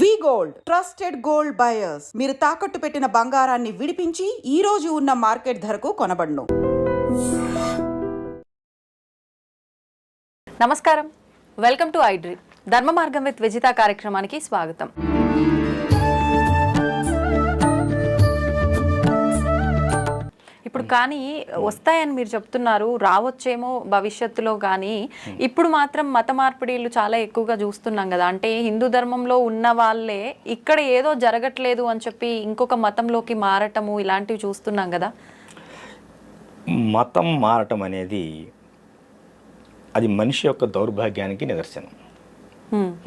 వి gold trusted gold buyers. మీరు తాకట్టు పెట్టిన బంగారాన్ని విడిపించి ఈ రోజు ఉన్న మార్కెట్ ధరకు కొనబడును. నమస్కారం, వెల్కమ్ టు ఐడ్రీ ధర్మ మార్గం విత్ విజిత కార్యక్రమానికి స్వాగతం. ఇప్పుడు కానీ వస్తాయని మీరు చెప్తున్నారు, రావచ్చేమో భవిష్యత్తులో. కానీ ఇప్పుడు మాత్రం మత మార్పిడిలు చాలా ఎక్కువగా చూస్తున్నాం కదా. అంటే హిందూ ధర్మంలో ఉన్న వాళ్ళే ఇక్కడ ఏదో జరగట్లేదు అని చెప్పి ఇంకొక మతంలోకి మారటము ఇలాంటివి చూస్తున్నాం కదా. మతం మారటం అనేది అది మనిషి యొక్క దౌర్భాగ్యానికి నిదర్శనం.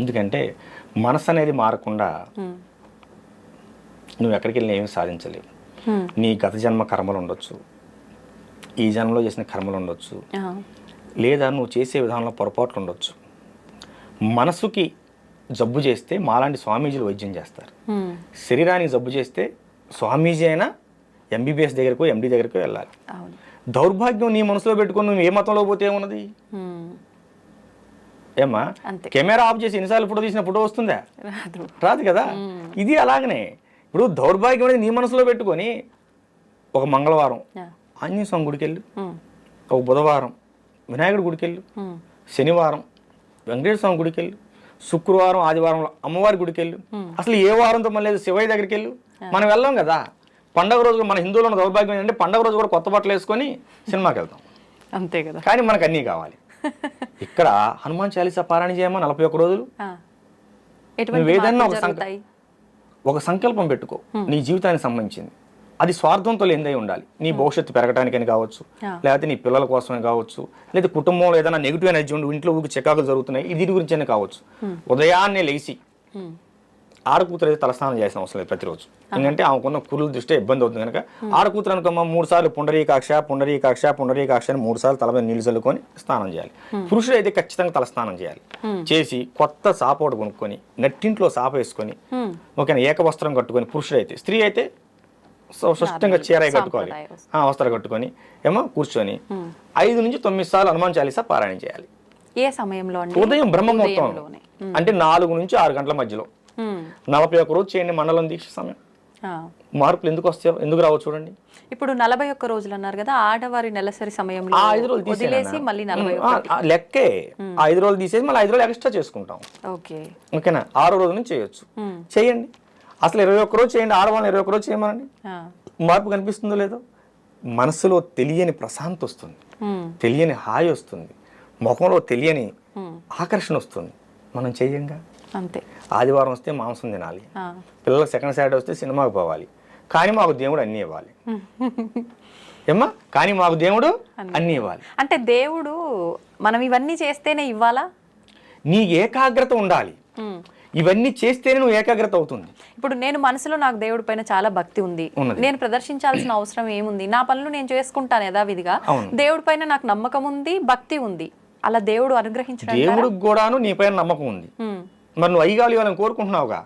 ఎందుకంటే మనసు అనేది మారకుండా నువ్వు ఎక్కడికి వెళ్ళినా ఏమీ సాధించలేవు. నీ గత జన్మ కర్మలు ఉండొచ్చు, ఈ జన్మలో చేసిన కర్మలు ఉండొచ్చు, లేదా నువ్వు చేసే విధానంలో పొరపాట్లు ఉండొచ్చు. మనసుకి జబ్బు చేస్తే మాలాంటి స్వామీజీలు వైద్యం చేస్తారు. శరీరానికి జబ్బు చేస్తే స్వామీజీ అయినా ఎంబీబీఎస్ దగ్గరకు ఎండి దగ్గరకు వెళ్ళాలి. దౌర్భాగ్యం నీ మనసులో పెట్టుకొని నువ్వు ఏ మతంలో పోతే ఏమున్నది? ఏమా కెమెరా ఆఫ్ చేసి ఎన్నిసార్లు ఫోటో తీసిన ఫోటో వస్తుందా? రాదు కదా. ఇది అలాగనే ఇప్పుడు దౌర్భాగ్యం అనేది నీ మనసులో పెట్టుకొని ఒక మంగళవారం ఆంజనేయ స్వామి గుడికి వెళ్ళు, ఒక బుధవారం వినాయకుడి గుడికి వెళ్ళు, శనివారం వెంకటేశ్వర స్వామి గుడికి వెళ్ళు, శుక్రవారం ఆదివారం అమ్మవారి గుడికి వెళ్ళు. అసలు ఏ వారంతో మళ్ళీ శివయ్య దగ్గరికి వెళ్ళు. మనం వెళ్ళాం కదా. పండగ రోజు మన హిందువులో ఉన్న దౌర్భాగ్యం ఏంటంటే పండగ రోజు కూడా కొత్త బట్టలు వేసుకొని సినిమాకి వెళ్తాం. అంతే కదా. కానీ మనకు అన్నీ కావాలి. ఇక్కడ హనుమాన్ చాలీసా పారాయణ చేయమా 41 రోజులు. నువ్వేదన్నా ఒక సంకల్పం పెట్టుకో, నీ జీవితానికి సంబంధించింది. అది స్వార్థంతో లేనిదై ఉండాలి. నీ భవిష్యత్తు పెరగడానికని కావచ్చు, లేకపోతే నీ పిల్లల కోసమే కావచ్చు, లేదా కుటుంబంలో ఏదైనా నెగిటివ్ ఎనర్జీ ఉండి ఇంట్లో ఊరికి చికాకులు జరుగుతున్నాయి, ఇది గురించి అయినా కావచ్చు. ఉదయాన్నే లేచి ఆడకూతురు అయితే తలస్నానం చేసిన అవసరం లేదు ప్రతిరోజు. ఎందుకంటే ఆమెకున్న కురుల దృష్టి ఇబ్బంది అవుతుంది కనుక ఆడకూతురు అనుకోమా 3 సార్లు పుండరీకాక్ష పుండరీకాక్ష పుండరీకాక్ష అని 3 సార్లు తల మీద నీళ్ళు చల్లుకొని స్నానం చేయాలి. పురుషుడు అయితే ఖచ్చితంగా తలస్నానం చేయాలి. చేసి కొత్త సాప ఒకటి కొనుక్కొని నెట్టింట్లో సాప వేసుకొని ఓకేనా ఏకవస్త్రం కట్టుకొని పురుషుడు అయితే, స్త్రీ అయితే స్పష్టంగా చీర కట్టుకోవాలి, వస్త్రాలు కట్టుకొని ఏమో కూర్చొని 5 నుంచి 9 సార్లు హనుమాన్ చాలీసా పారాయణ చేయాలి. ఏ సమయంలో? ఉదయం బ్రహ్మ ముహూర్తం అంటే 4 నుంచి 6 గంటల మధ్యలో 41 రోజు చేయండి. మండలం దీక్ష సమయం. మార్పులు ఎందుకు వస్తాయో ఎందుకు రావో చూడండి. ఇప్పుడు 41 రోజులు అన్నారు కదా, ఆడవారి నెలసరి సమయంలో 5 రోజులు తీసేసి మళ్ళీ లెక్కే 5 రోజులు తీసేసి మళ్ళీ 5 రోజులు ఎక్స్ట్రా చేసుకుంటాం. ఓకేనా. 6వ రోజు నుంచి చేయొచ్చు. చేయండి. అసలు 21 రోజు చేయండి. ఆడవాళ్ళని 21 రోజు చేయమనండి. మార్పు కనిపిస్తుందో లేదో. మనసులో తెలియని ప్రశాంతి వస్తుంది, తెలియని హాయి వస్తుంది, ముఖంలో తెలియని ఆకర్షణ వస్తుంది. మనం చెయ్యంగా. అంతే. ఆదివారం వస్తే మాంసం తినాలి, పిల్లలకు సెకండ్ సాటర్డే వస్తే సినిమాకి పోవాలి, కానీ మాకు దేవుడు అన్నీ ఇవ్వాలి. ఏమ్మా కానీ మాకు దేవుడు అన్నీ ఇవ్వాలి. అంటే దేవుడు మనం ఇవన్నీ చేస్తేనే ఇవ్వాలా? నీ ఏకాగ్రత ఉండాలి. ఇవన్నీ చేస్తేనే నువ్వు ఏకాగ్రత అవుతుంది. ఇప్పుడు నేను మనసులో నాకు దేవుడి పైన చాలా భక్తి ఉంది, నేను ప్రదర్శించాల్సిన అవసరం ఏముంది? నా పనులు నేను చేసుకుంటాను యథావిధిగా. దేవుడి పైన నాకు నమ్మకం ఉంది, భక్తి ఉంది. అలా దేవుడు అనుగ్రహించడం. దేవుడికి కూడాను నీ పైన నమ్మకం ఉంది. మరి నువ్వు అయ్యాలి ఇవ్వాలని కోరుకుంటున్నావుగా.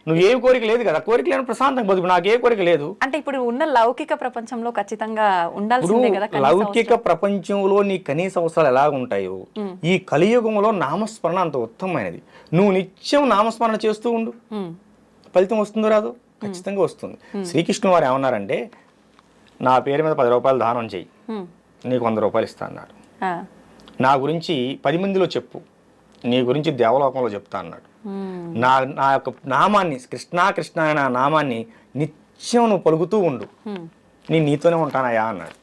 నువ్వు ఏ కోరిక లేదు కదా. కోరిక లేని ప్రశాంతంగా బతుకు. నాకు ఏ కోరిక లేదు అంటే ఇప్పుడు ఉన్న లౌకిక ప్రపంచంలో ఖచ్చితంగా ఉండాల్సిందే కదా. లౌకిక ప్రపంచంలో నీ కనీస అవసరాలు ఎలా ఉంటాయో ఈ కలియుగంలో నామస్మరణ అంత ఉత్తమమైనది. నువ్వు నిత్యం నామస్మరణ చేస్తూ ఉండు. ఫలితం వస్తుందో రాదో? ఖచ్చితంగా వస్తుంది. శ్రీకృష్ణుడు వారు ఏమన్నారంటే, నా పేరు మీద 10 రూపాయలు దానం చెయ్యి, నీకు 100 రూపాయలు ఇస్తా అన్నాడు. నా గురించి 10 మందిలో చెప్పు, నీ గురించి దేవలోకంలో చెప్తా అన్నాడు. నా యొక్క నామాన్ని కృష్ణ కృష్ణ అనే నా నామాన్ని నిత్యం నువ్వు పలుకుతూ ఉండు, నీతోనే ఉంటానయా అన్నాడు.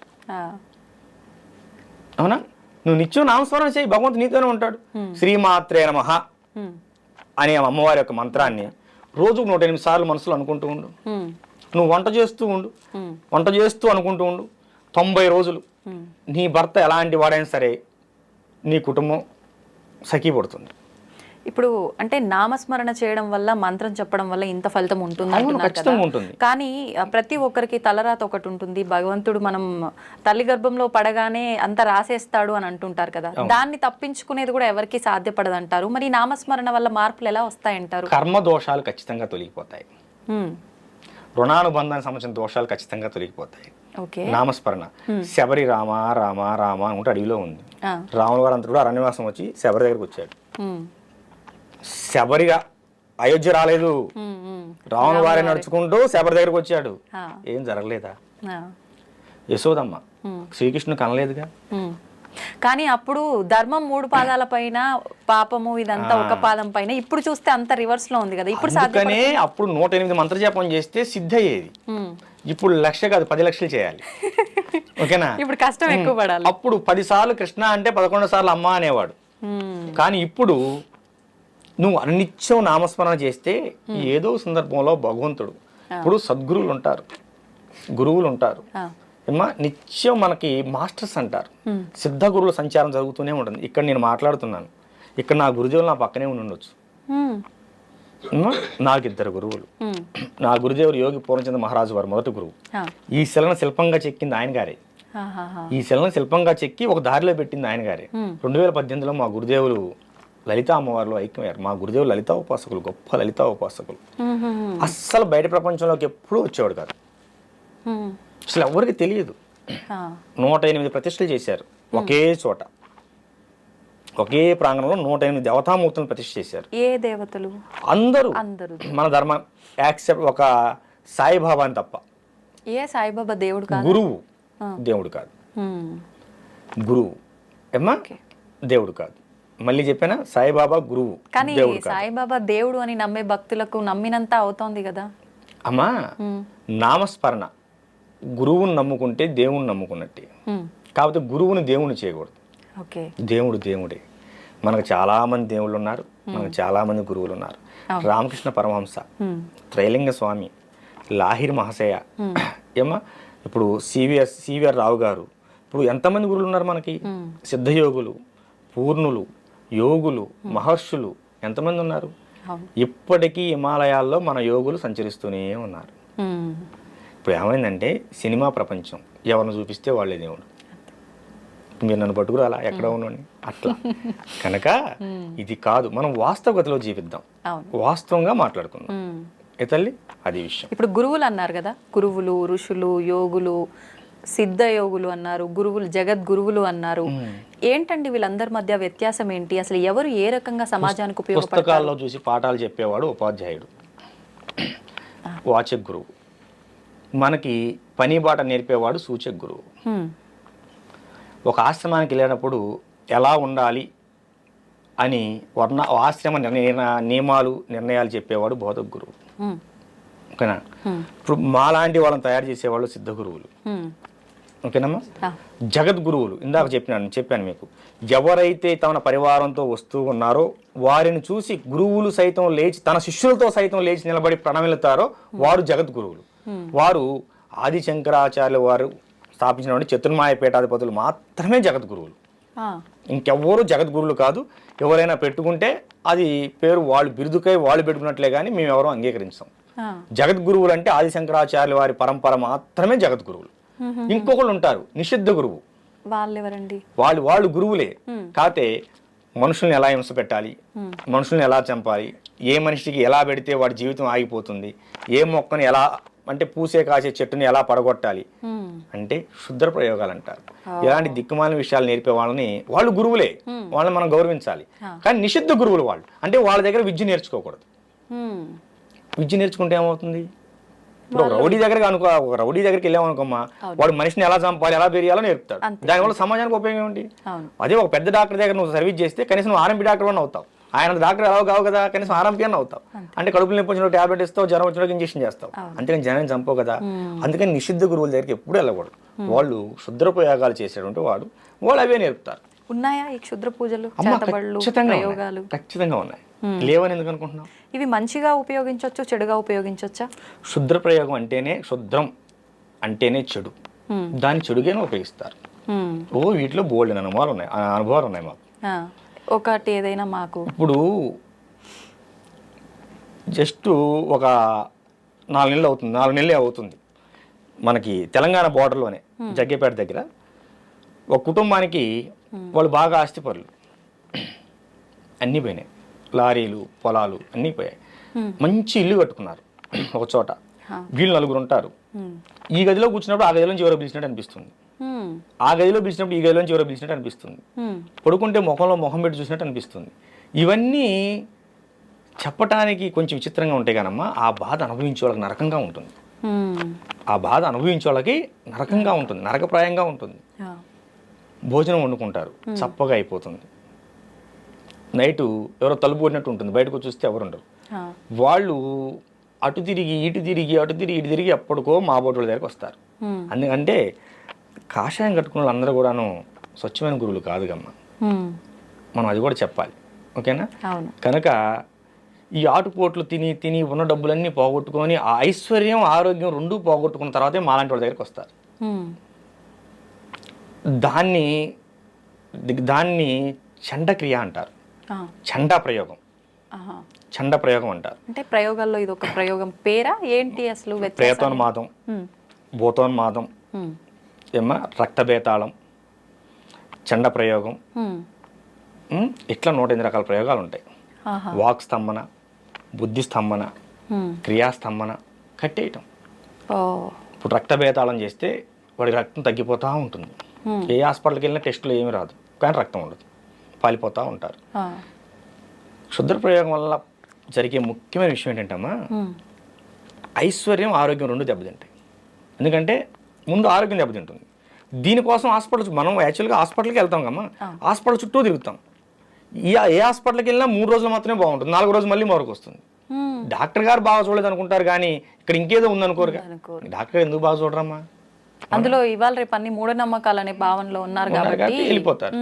అవునా? నువ్వు నిత్యం నామస్మరణ చేయి, భగవంతుడు నీతోనే ఉంటాడు. శ్రీమాత్రే నమః అనే అమ్మవారి యొక్క మంత్రాన్ని రోజుకు 108 సార్లు మనసులో అనుకుంటూ ఉండు. నువ్వు వంట చేస్తూ ఉండు, వంట చేస్తూ అనుకుంటూ ఉండు. 90 రోజులు నీ భర్త ఎలాంటి వాడైనా సరే నీ కుటుంబం సఖీపడుతుంది. ఇప్పుడు అంటే నామస్మరణ చేయడం వల్ల, మంత్రం చెప్పడం వల్ల ఇంత ఫలితం ఉంటుంది. కానీ ప్రతి ఒక్కరికి తలరాత ఒకటి ఉంటుంది. భగవంతుడు మనం తల్లి గర్భంలో పడగానే అంత రాసేస్తాడు అని అంటుంటారు కదా. దాన్ని తప్పించుకునేది కూడా ఎవరికి సాధ్యపడదు అంటారు. మరి నామస్మరణ వల్ల మార్పులు ఎలా వస్తాయంటారు? కర్మ దోషాలు ఖచ్చితంగా తొలగిపోతాయి. రుణానుబంధానికి సంబంధించిన దోషాలు ఖచ్చితంగా తొలగిపోతాయి. నామస్మరణ. శబరి రామ రామ రామ అనుకుంటే అడవిలో ఉంది. రాముల వారు అంతా కూడా అరణ్యవాసం వచ్చి శబరి దగ్గరకు వచ్చాడు. శబరిగా అయోధ్య రాలేదు, ఉమ్, ఉమ్. రావణ వారి నడుచుకుంటూ శబరి దగ్గరకు వచ్చాడు. ఆ, ఏం జరగలేదా? ఆ, యశోదమ్మ శ్రీకృష్ణుడు కనలేదుగా. ఉమ్. కానీ అప్పుడు ధర్మం 3 పాదాల పైన, పాపము ఇదంతా ఒక పాదం పైన. ఇప్పుడు చూస్తే అంత రివర్స్ లో ఉంది కదా. ఇప్పుడు అందుకనే అప్పుడు 108 మంత్రజపం చేస్తే సిద్ధి అయ్యేది. ఇప్పుడు 1,00,000 కాదు 10 లక్షలు చేయాలి. ఓకేనా? ఇప్పుడు కష్టం ఎక్కువ పడాలి. అప్పుడు 10 సార్లు కృష్ణ అంటే 11 సార్లు అమ్మ అనేవాడు. కానీ ఇప్పుడు నువ్వు అనిత్యం నామస్మరణ చేస్తే ఏదో సందర్భంలో భగవంతుడు, ఇప్పుడు సద్గురువులు ఉంటారు, గురువులు ఉంటారు, ఏమా నిత్యం మనకి మాస్టర్స్ అంటారు. సిద్ధ గురువుల సంచారం జరుగుతూనే ఉంటుంది. ఇక్కడ నేను మాట్లాడుతున్నాను, ఇక్కడ నా గురుదేవులు నా పక్కనే ఉండొచ్చు. నాకు 2 గురువులు. నా గురుదేవుడు యోగి పూర్ణచంద్ర మహారాజు వారు మొదటి గురువు. ఈ శిలను శిల్పంగా చెక్కింది ఆయన గారే. ఈ శిలను శిల్పంగా చెక్కి ఒక దారిలో పెట్టింది ఆయన గారే. 2018లో మా గురుదేవులు లలితా అమ్మవారిలో ఐక్యమయ్యారు. మా గురుదేవులు లలితా ఉపాసకులు, గొప్ప లలితా ఉపాసకులు. అస్సలు బయట ప్రపంచంలోకి ఎప్పుడూ వచ్చేవాడు కాదు. అసలు ఎవరికి తెలియదు. 108 ప్రతిష్టలు చేశారు ఒకే చోట, ఒకే ప్రాంగణంలో 108 దేవతామూర్తులను ప్రతిష్ఠ చేశారు. ఏ దేవతలు? అందరూ మన ధర్మ యాక్సెప్ట్ ఒక సాయిబాబాని తప్ప. ఏ సాయిబాబా దేవుడు కాదు, గురువు దేవుడు కాదు. గురువు ఏమ్మా దేవుడు కాదు. మళ్ళీ చెప్పానా, సాయిబాబా గురువు. కానీ సాయిబాబా దేవుడు అని నమ్మే భక్తులకు నమ్మినంత అవుతోంది కదా అమ్మా. నామస్మరణ గురువుని నమ్ముకుంటే దేవుని నమ్ముకున్నట్టే. కాకపోతే గురువుని దేవుని చేయకూడదు. దేవుడు దేవుడే. మనకు చాలా మంది దేవుళ్ళు ఉన్నారు, మనకు చాలా మంది గురువులు ఉన్నారు. రామకృష్ణ పరమహంస, త్రైలింగ స్వామి, లాహిరి మహాశయ, ఏమా ఇప్పుడు సివిఆర్ రావు గారు. ఇప్పుడు ఎంతమంది గురువులు ఉన్నారు మనకి? సిద్ధయోగులు, పూర్ణులు, యోగులు, మహర్షులు ఎంతమంది ఉన్నారు? ఇప్పటికీ హిమాలయాల్లో మన యోగులు సంచరిస్తూనే ఉన్నారు. ఇప్పుడు ఏమైందంటే సినిమా ప్రపంచం, ఎవరిని చూపిస్తే వాళ్ళే దేవుడు. మీరు నన్ను పట్టుకురాలా ఎక్కడ ఉన్నాను అట్లా. కనుక ఇది కాదు, మనం వాస్తవగతిలో జీవిద్దాం, వాస్తవంగా మాట్లాడుకుందాం. ఏ తల్లి, అది విషయం. ఇప్పుడు గురువులు అన్నారు కదా, గురువులు, ఋషులు, యోగులు, సిద్ధ యోగులు అన్నారు, గురువులు, జగద్గురువులు అన్నారు. ఏంటండి వీళ్ళందరి మధ్య వ్యత్యాసం ఏంటి? అసలు ఎవరు ఏ రకంగా సమాజానికి ఉపయోగపడతారు? పుస్తకాల్లో చూసి పాఠాలు చెప్పేవాడు ఉపాధ్యాయుడు, వాచక గురువు. మనకి పని బాట నేర్పేవాడు సూచక గురువు. ఒక ఆశ్రమానికి వెళ్ళినప్పుడు ఎలా ఉండాలి అని ఆశ్రమ నియమాలు నిర్ణయాలు చెప్పేవాడు బోధక గురువు. ఓకేనా? ఇప్పుడు మాలాంటి వాళ్ళని తయారు చేసేవాళ్ళు సిద్ధ గురువులు. ఓకేనమ్మా? జగద్గురువులు ఇందాక చెప్పాను మీకు. ఎవరైతే తన పరివారంతో వస్తూ ఉన్నారో వారిని చూసి గురువులు సైతం లేచి, తన శిష్యులతో సైతం లేచి నిలబడి ప్రణమిల్లుతారో వారు జగద్గురువులు. వారు ఆది శంకరాచార్యుల వారు స్థాపించినటువంటి చతుర్మాయ పీఠాధిపతులు మాత్రమే జగద్గురువులు. ఇంకెవ్వరూ జగద్గురువులు కాదు. ఎవరైనా పెట్టుకుంటే అది పేరు వాళ్ళు బిరుదుకై వాళ్ళు పెట్టుకున్నట్లే కానీ మేము ఎవరూ అంగీకరించాం. జగద్గురువులు అంటే ఆది శంకరాచార్యుల వారి పరంపర మాత్రమే జగద్గురువులు. ఇంకొకళ్ళు ఉంటారు నిషిద్ధ గురువు. వాళ్ళు గురువులే, కాకపోతే మనుషుల్ని ఎలా హింస పెట్టాలి, మనుషుల్ని ఎలా చంపాలి, ఏ మనిషికి ఎలా పెడితే వాడి జీవితం ఆగిపోతుంది, ఏ మొక్కను ఎలా అంటే పూసే కాసే చెట్టుని ఎలా పడగొట్టాలి అంటే శుద్ర ప్రయోగాలు అంటారు. ఇలాంటి దిక్కుమాలిన విషయాలు నేర్పే వాళ్ళని వాళ్ళు గురువులే, వాళ్ళని మనం గౌరవించాలి. కానీ నిషిద్ధ గురువులు వాళ్ళు అంటే వాళ్ళ దగ్గర విద్య నేర్చుకోకూడదు. విద్య నేర్చుకుంటే ఏమవుతుంది? ఇప్పుడు ఒక రౌడీ దగ్గరికి వెళ్ళామనుకోమ్మా, వాడు మనిషిని ఎలా చంపాలి, ఎలా పెరియాలో నేర్పుతాడు. దానివల్ల సమాజానికి ఉపయోగం ఏంటి? అదే ఒక పెద్ద డాక్టర్ దగ్గర నువ్వు సర్వీస్ చేస్తే కనీసం నువ్వు ఆర్ఎంపీ డాక్టర్ అని అవుతావు. ఆయన డాక్టర్ ఎలా కావు కదా, కనీసం ఆర్ఎంపీ అని అవుతావు. అంటే కడుపులు నొప్పి వచ్చిన టాబ్లెట్ ఇస్తావు, జ్వరం వచ్చిన ఇంజక్షన్ చేస్తావు, అంతేకాని జనాన్ని చంపవు కదా. అందుకని నిషిద్ధ గురువుల దగ్గరికి ఎప్పుడు వెళ్ళకూడదు. వాళ్ళు శుద్ర ప్రయోగాలు చేసేటువంటి వాళ్ళు అవే నేర్పుతారు. ఉన్నాయా ఈ క్షుద్ర పూజలు? ఖచ్చితంగా ఉన్నాయి. లేవని ఎందుకు అనుకుంటున్నావు? ఇవి మంచిగా ఉపయోగించవచ్చు, చెడుగా ఉపయోగించవచ్చా? శుద్ర ప్రయోగం అంటేనే, శుద్రం అంటేనే చెడు, దాన్ని చెడుగానే ఉపయోగిస్తారు. వీటిలో బోల్డ్ అనుభవాలు ఉన్నాయి మాకు. ఒకటి ఏదైనా మాకు ఇప్పుడు జస్ట్ ఒక 4 నెలలే అవుతుంది మనకి తెలంగాణ బోర్డర్లోనే జగ్గేపేట దగ్గర ఒక కుటుంబానికి వాళ్ళు బాగా ఆస్తిపరులు, అన్నీ పోయినాయి, లారీలు, పొలాలు అన్నీ పోయాయి. మంచి ఇల్లు కట్టుకున్నారు ఒక చోట. వీళ్ళు 4 ఉంటారు. ఈ గదిలో కూర్చున్నప్పుడు ఆ గదిలోంచి ఎవరో పిలిచినట్టు అనిపిస్తుంది, ఆ గదిలో పిలిచినప్పుడు ఈ గదిలోంచి ఎవరో పిలిచినట్టు అనిపిస్తుంది, పడుకుంటే ముఖంలో ముఖం పెట్టి చూసినట్టు అనిపిస్తుంది. ఇవన్నీ చెప్పటానికి కొంచెం విచిత్రంగా ఉంటాయి కానమ్మా, ఆ బాధ అనుభవించే వాళ్ళకి నరకంగా ఉంటుంది. మ్మ్. ఆ బాధ అనుభవించే వాళ్ళకి నరకంగా ఉంటుంది, నరకప్రాయంగా ఉంటుంది. ఆ. భోజనం వండుకుంటారు, చప్పగా అయిపోతుంది. నైటు ఎవరో తలుపు కొట్టినట్టు ఉంటుంది, బయటకు చూస్తే ఎవరు ఉండరు. ఆ. వాళ్ళు అటు తిరిగి ఇటు తిరిగి ఇటు తిరిగి ఎప్పటికో మా బోటుల దగ్గరికి వస్తారు. మ్మ్. అందుకంటే కాషాయం కట్టుకున్న వాళ్ళందరూ కూడాను స్వచ్ఛమైన గురువులు కాదుగమ్మ, మ్మ్. మనం అది కూడా చెప్పాలి. ఓకేనా? అవును. కనుక ఈ ఆటుపోట్లు తిని తిని ఉన్న డబ్బులన్నీ పోగొట్టుకొని ఆ ఐశ్వర్యం ఆరోగ్యం రెండూ పోగొట్టుకున్న తర్వాతే మాలాంటి వాళ్ళ దగ్గరికి వస్తారు. మ్మ్. దాన్ని చండక్రియ అంటారు, ఆ. చండా ప్రయోగం, ఆహా. చండ ప్రయోగం అంటారు. అంటే ప్రయోగాల్లో ఇది ఒక ప్రయోగం పేరా ఏంటి అసలు వ్యత్యాసం? ప్రేతోన్మాదం, మ్మ్. భూతోన్మాదం, మ్మ్. ఏమో రక్తబేతాళం, చండ ప్రయోగం, మ్మ్. ఇట్లా 108 రకాల ప్రయోగాలు ఉంటాయి. ఆహా. వాక్ స్తంభన, బుద్ధి స్తంభన, మ్మ్. క్రియాస్తంభన, కట్టేయటం. ఓ. ఇప్పుడు రక్తబేతాళం చేస్తే వాడి రక్తం తగ్గిపోతూ ఉంటుంది. మ్మ్. ఏ హాస్పిటల్కి వెళ్ళినా టెస్టులు ఏమీ రాదు, కానీ రక్తం ఉండదు, పాలిపోతూ ఉంటారు. ఆ. క్షుద్ర ప్రయోగం వల్ల జరిగే ముఖ్యమైన విషయం ఏంటంటమ్మా, మ్మ్. ఐశ్వర్యం ఆరోగ్యం రెండు దెబ్బతింటాయి. ఎందుకంటే ముందు ఆరోగ్యం దెబ్బతింటుంది. దీనికోసం మనం యాక్చువల్గా హాస్పిటల్కి వెళ్తాం కమ్మా, హాస్పిటల్ చుట్టూ తిరుగుతాం. ఏ హాస్పిటల్కి వెళ్ళినా 3 రోజులు మాత్రమే బాగుంటుంది, 4 రోజులు మళ్ళీ మరొక వస్తుంది. మ్మ్. డాక్టర్ గారు బాగా చూడలేదు అనుకుంటారు, కానీ ఇక్కడ ఇంకేదో ఉందనుకోరుగా. అనుకోరు. డాక్టర్ గారు ఎందుకు బాగా చూడరమ్మా? అందులో ఇవాళ రేపు అన్ని మూఢనమ్మకాలు అనే భావనలో ఉన్నారు కాబట్టి వెళ్ళిపోతారు.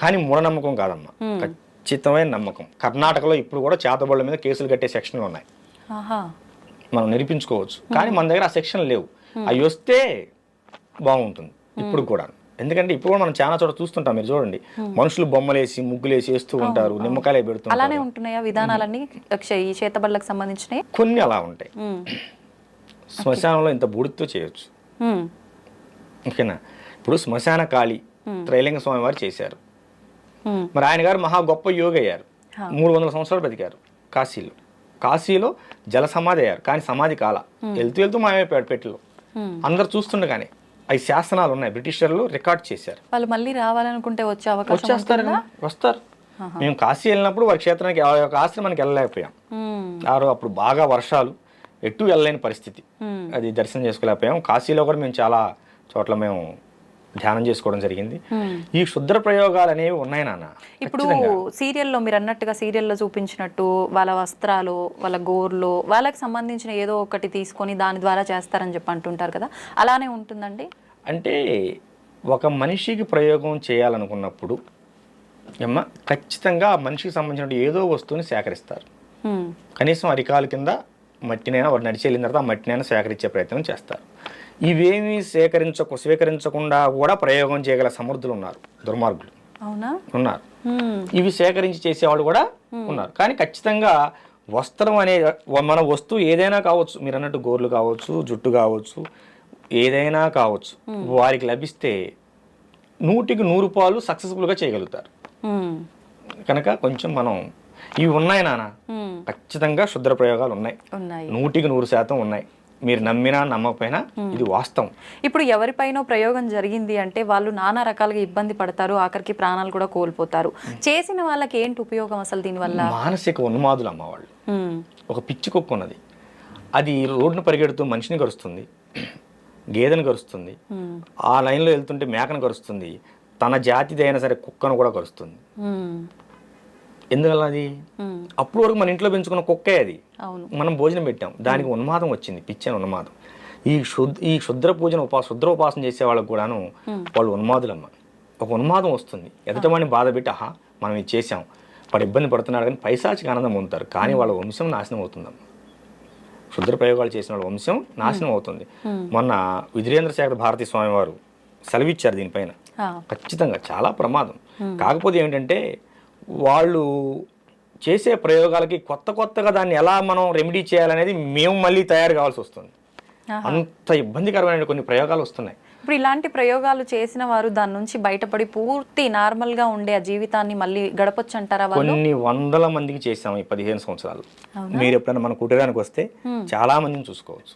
కానీ మూఢనమ్మకం కాదమ్మా, ఖచ్చితమైన నమ్మకం. కర్ణాటకలో ఇప్పుడు కూడా చేతబడుల మీద కేసులు కట్టే సెక్షన్లు ఉన్నాయి, ఆహా. మనం నిరూపించుకోవచ్చు. కానీ మన దగ్గర ఆ సెక్షన్ లేవు. అవి వస్తే బాగుంటుంది ఇప్పుడు కూడా. ఎందుకంటే ఇప్పుడు కూడా మనం చాలా చోట చూస్తుంటాం, మీరు చూడండి, మనుషులు బొమ్మలేసి ముగ్గులేసి వేస్తూ ఉంటారు, నిమ్మకాయలు పెడుతుంటారు. అలానే ఉంటున్నాయా విధానాలన్నీ ఈ చేతబడులకు సంబంధించినవి? కొన్ని అలా ఉంటాయి. శ్మశానంలో ఇంత బూడితో చేయొచ్చు. ఓకేనా? ఇప్పుడు శ్మశాన కాళి త్రైలింగ స్వామి వారు చేశారు. మరి ఆయన గారు మహా గొప్ప యోగి అయ్యారు, 300 సంవత్సరాలు బతికారు కాశీలో. కాశీలో జల సమాధి అయ్యారు, కానీ సమాధి కాల, వెళ్తూ వెళ్తూ మాయమైపోయాడు పెట్టిలో. అందరు చూస్తుండగానే అవి శాసనాలు ఉన్నాయి, బ్రిటిషర్లు రికార్డ్ చేశారు. వాళ్ళు మళ్ళీ రావాలనుకుంటే వచ్చే అవకాశం వచ్చేస్తారు కదా, వస్తారు. మేము కాశీ వెళ్ళినప్పుడు వారి క్షేత్రానికి ఆశ్రమానికి వెళ్ళలేకపోయాం. అప్పుడు బాగా వర్షాలు, ఎటు వెళ్ళలేని పరిస్థితి, అది దర్శనం చేసుకోలేకపోయాం. కాశీలో కూడా మేము చాలా చోట్ల మేము ధ్యానం చేసుకోవడం జరిగింది. ఈ క్షుద్ర ప్రయోగాలు అనేవి ఉన్నాయి నాన్న. ఇప్పుడు సీరియల్లో మీరు అన్నట్టుగా సీరియల్లో చూపించినట్టు వాళ్ళ వస్త్రాలు, వాళ్ళ గోర్లు, వాళ్ళకి సంబంధించిన ఏదో ఒకటి తీసుకొని దాని ద్వారా చేస్తారని చెప్పి అంటుంటారు కదా, అలానే ఉంటుందండి? అంటే ఒక మనిషికి ప్రయోగం చేయాలనుకున్నప్పుడు ఏమ్మా ఖచ్చితంగా ఆ మనిషికి సంబంధించిన ఏదో వస్తువుని సేకరిస్తారు. కనీసం అరికాల కింద మట్టినైనా వాడు నడిచి వెళ్ళిన తర్వాత ఆ మట్టినైనా సేకరించే ప్రయత్నం చేస్తారు. ఇవేమీ స్వీకరించకుండా కూడా ప్రయోగం చేయగల సమర్థులు ఉన్నారు, దుర్మార్గులు ఉన్నారు. ఇవి సేకరించి చేసేవాళ్ళు కూడా ఉన్నారు. కానీ ఖచ్చితంగా వస్త్రం అనే మన వస్తువు ఏదైనా కావచ్చు, మీరు అన్నట్టు గోర్లు కావచ్చు, జుట్టు కావచ్చు, ఏదైనా కావచ్చు, వారికి లభిస్తే 100కి 100 పాలు సక్సెస్ఫుల్గా చేయగలుగుతారు. కనుక కొంచెం మనం ఇవి ఉన్నాయి నాన్న, ఖచ్చితంగా క్షుద్ర ప్రయోగాలు ఉన్నాయి, 100కి 100% ఉన్నాయి. మీరు నమ్మినా నమ్మకపోయినా ఇది వాస్తవం. ఇప్పుడు ఎవరిపైనో ప్రయోగం జరిగింది అంటే వాళ్ళు నానా రకాలుగా ఇబ్బంది పడతారు, ఆఖరికి ప్రాణాలు కూడా కోల్పోతారు. చేసిన వాళ్ళకి ఏంటి ఉపయోగం అసలు దీనివల్ల? మానసిక ఉన్మాదులు అమ్మ వాళ్ళు. ఒక పిచ్చి కుక్క ఉన్నది, అది రోడ్డును పరిగెడుతూ మనిషిని కరుస్తుంది, గేదెను కరుస్తుంది, ఆ లైన్లో వెళ్తుంటే మేకను కరుస్తుంది, తన జాతిది అయినా సరే కుక్కను కూడా కరుస్తుంది. ఎందువల్ల అది? అప్పుడు వరకు మన ఇంట్లో పెంచుకున్న కుక్కే అది, మనం భోజనం పెట్టాం, దానికి ఉన్మాదం వచ్చింది, పిచ్చని ఉన్మాదం. ఈ క్షుద్ర పూజను క్షుద్ర ఉపాసన చేసే వాళ్ళకు కూడాను వాళ్ళు ఉన్మాదులమ్మ. ఒక ఉన్మాదం వస్తుంది, ఎదుటవాడిని బాధ పెట్టి ఆహా మనం ఇది చేసాం, వాడు ఇబ్బంది పడుతున్నాడు కానీ పైశాచిక ఆనందం పొందుతారు. కానీ వాళ్ళ వంశం నాశనం అవుతుందమ్మ. క్షుద్ర ప్రయోగాలు చేసిన వాళ్ళ వంశం నాశనం అవుతుంది. మొన్న విధురేంద్ర శేఖర్ భారతీ స్వామి వారు సెలవిచ్చారు దీనిపైన. ఖచ్చితంగా చాలా ప్రమాదం. కాకపోతే ఏమిటంటే వాళ్ళు చేసే ప్రయోగాలకి కొత్తగా దాన్ని ఎలా మనం రెమెడీ చేయాలనేది మేము మళ్ళీ తయారు కావాల్సి వస్తుంది. అంత ఇబ్బందికరమైన కొన్ని ప్రయోగాలు వస్తున్నాయి. ఇప్పుడు ఇలాంటి ప్రయోగాలు చేసిన వారు దాని నుంచి బయటపడి పూర్తి నార్మల్ గా ఉండే ఆ జీవితాన్ని మళ్ళీ గడపొచ్చు అంటారా? కొన్ని 100 మందికి చేసాం ఈ 15 సంవత్సరాలు. మీరు ఎప్పుడైనా మన కుటీరానికి వస్తే చాలా మందిని చూసుకోవచ్చు.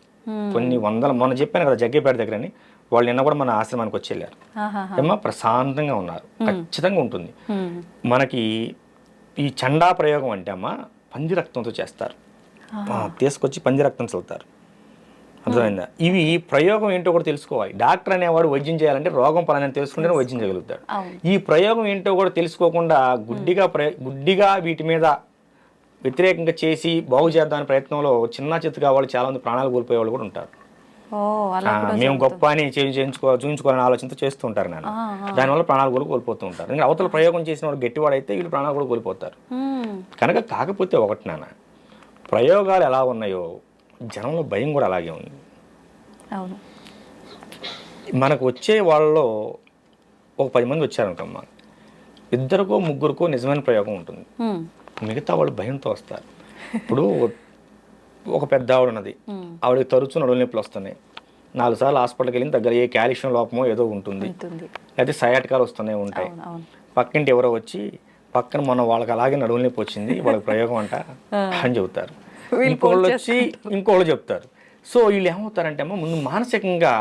కొన్ని 100, మొన్న చెప్పాను కదా జగ్గేపేట దగ్గరని, వాళ్ళు నిన్న కూడా మన ఆశ్రమానికి వచ్చి వెళ్ళారు. ఏమో ప్రశాంతంగా ఉన్నారు. ఖచ్చితంగా ఉంటుంది. మనకి ఈ చండా ప్రయోగం అంటే అమ్మ పంది రక్తంతో చేస్తారు. తీసుకొచ్చి పంది రక్తం చల్లుతారు. అర్థమైందా? ఇవి ప్రయోగం ఏంటో కూడా తెలుసుకోవాలి. డాక్టర్ అనేవాడు వైద్యం చేయాలంటే రోగం పలానని తెలుసుకుంటేనే వైద్యం చేయగలుగుతాడు. ఈ ప్రయోగం ఏంటో కూడా తెలుసుకోకుండా గుడ్డిగా వీటి మీద వ్యతిరేకంగా చేసి బాగు చేద్దామనే ప్రయత్నంలో చిన్న చిత్తుగా వాళ్ళు చాలా మంది ప్రాణాలు కోల్పోయే వాళ్ళు కూడా ఉంటారు. మేము గొప్ప అని చూపించుకోవాలని ఆలోచనతో చేస్తూ ఉంటారు నాన్న. దానివల్ల ప్రాణాలు కూడా కోల్పోతూ ఉంటారు. ఇంకా అవతల ప్రయోగం చేసిన వాడు గట్టివాడైతే వీళ్ళు ప్రాణాలు కూడా కోల్పోతారు. కనుక కాకపోతే ఒకటి నాన్న, ప్రయోగాలు ఎలా ఉన్నాయో జనంలో భయం కూడా అలాగే ఉంది. మనకు వచ్చే వాళ్ళలో ఒక 10 మంది వచ్చారనుకమ్మా, 2కో 3కో నిజమైన ప్రయోగం ఉంటుంది. మిగతా వాళ్ళు భయంతో వస్తారు. ఇప్పుడు ఒక పెద్ద ఆవిడ ఉన్నది, ఆవిడకి తరచూ నడుము నొప్పులు వస్తున్నాయి. 4 సార్లు హాస్పిటల్కి వెళ్ళిన దగ్గర ఏ కాల్షియం లోపమో ఏదో ఉంటుంది, లేకపోతే సయాటికాలు వస్తూనే ఉంటాయి. పక్కింటి ఎవరో వచ్చి పక్కన మొన్న వాళ్ళకి అలాగే నడుము నొప్పి వచ్చింది, వాళ్ళకి ప్రయోగం అంట అని చెబుతారు. ఇంకోళ్ళు వచ్చి ఇంకోళ్ళు చెప్తారు. సో వీళ్ళు ఏమవుతారంటే అమ్మ, ముందు మానసికంగా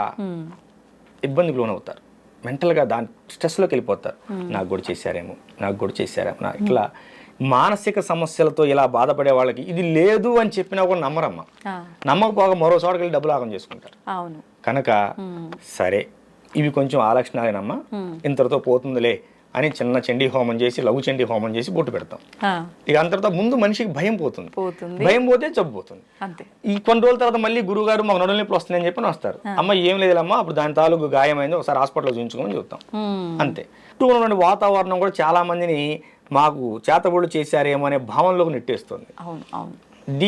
ఇబ్బందికి లోనవుతారు. మెంటల్గా దాని స్ట్రెస్లోకి వెళ్ళిపోతారు. నాకు కూడా చేశారేమో ఇట్లా మానసిక సమస్యలతో ఇలా బాధపడే వాళ్ళకి ఇది లేదు అని చెప్పినా కూడా నమ్మరమ్మా. నమ్మకపోగా మరో చోటకి వెళ్ళి డబ్బులు ఆగం చేసుకుంటారు. కనుక సరే ఇవి కొంచెం ఆ లక్షణాలేనమ్మా, ఇంతటితో పోతుందిలే అని చిన్న చండీ హోమం చేసి, లఘు చండీ హోమం చేసి బొట్టు పెడతాం. ఇక అంతటితో ముందు మనిషికి భయం పోతుంది. భయం పోతే జబ్బు పోతుంది. ఈ కొన్ని రోజుల తర్వాత మళ్ళీ గురువు గారు మాకు నడుము నొప్పులు వస్తున్నాయని చెప్పి వస్తారు. అమ్మ ఏం లేదమ్మా, అప్పుడు దాని తాలూకు గాయమైంది, ఒకసారి హాస్పిటల్లో చూపించుకోమని చెప్తాం. అంతే. చుట్టూ ఉన్నటువంటి వాతావరణం కూడా చాలా మందిని మాకు చేతబడులు చేశారేమో అనే భావనలోకి నెట్టేస్తుంది.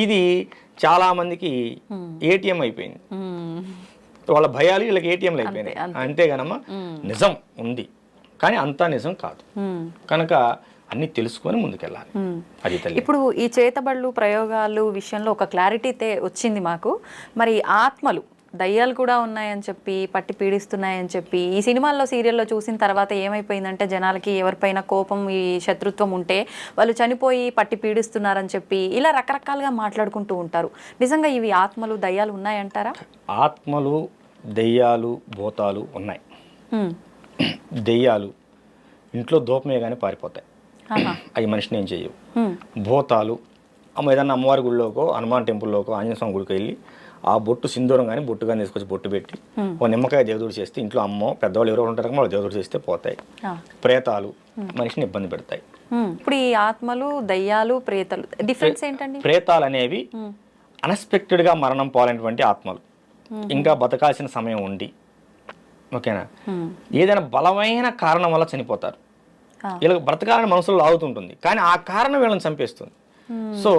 ఇది చాలా మందికి ఏటీఎం అయిపోయింది. వాళ్ళ భయాలు వీళ్ళకి ఏటీఎంలు అయిపోయినాయి. అంతేగానమ్మా నిజం ఉంది, కానీ అంతా నిజం కాదు. కనుక అన్ని తెలుసుకొని ముందుకెళ్ళాలి. అది తల్లి. ఇప్పుడు ఈ చేతబడులు ప్రయోగాలు విషయంలో ఒక క్లారిటీ వచ్చింది మాకు. మరి ఆత్మలు, దయ్యాలు కూడా ఉన్నాయని చెప్పి, పట్టి పీడిస్తున్నాయని చెప్పి ఈ సినిమాల్లో సీరియల్లో చూసిన తర్వాత ఏమైపోయిందంటే, జనాలకి ఎవరిపైన కోపం, ఈ శత్రుత్వం ఉంటే వాళ్ళు చనిపోయి పట్టి పీడిస్తున్నారని చెప్పి ఇలా రకరకాలుగా మాట్లాడుకుంటూ ఉంటారు. నిజంగా ఇవి ఆత్మలు, దయ్యాలు ఉన్నాయంటారా? ఆత్మలు, దయ్యాలు, భూతాలు ఉన్నాయి. దెయ్యాలు ఇంట్లో దూపమే కానీ పారిపోతాయి, అవి మనిషిని ఏం చేయవు. భూతాలు ఏదన్నా అమ్మవారి గుడిలోకో, హనుమాన్ టెంపుల్లోకో, ఆంజనేయ స్వామి గుడికి వెళ్ళి ఆ బొట్టు సింధూరం కానీ బొట్టు కానీ తీసుకొచ్చి బొట్టు పెట్టి ఓ నిమ్మకాయ దేవదూడు చేస్తే, ఇంట్లో అమ్మో పెద్దవాళ్ళు ఎవరో ఉంటారు వాళ్ళు దేవదూడు చేస్తే పోతాయి. ప్రేతాలు మనిషిని ఇబ్బంది పెడతాయి. ఇప్పుడు ఈ ఆత్మలు, దయ్యాలు, ప్రేతాలు డిఫరెన్స్ ఏంటండి? ప్రేతాలు అనేవి అన్ఎక్స్పెక్టెడ్గా మరణం పోలేనటువంటి ఆత్మలు, ఇంకా బతకాల్సిన సమయం ఉండి, ఓకేనా, ఏదైనా బలమైన కారణం వల్ల చనిపోతారు. వీళ్ళకి బ్రతకాలని మనసులో లాగుతుంటుంది, కానీ ఆ కారణం వీళ్ళని చంపేస్తుంది. సో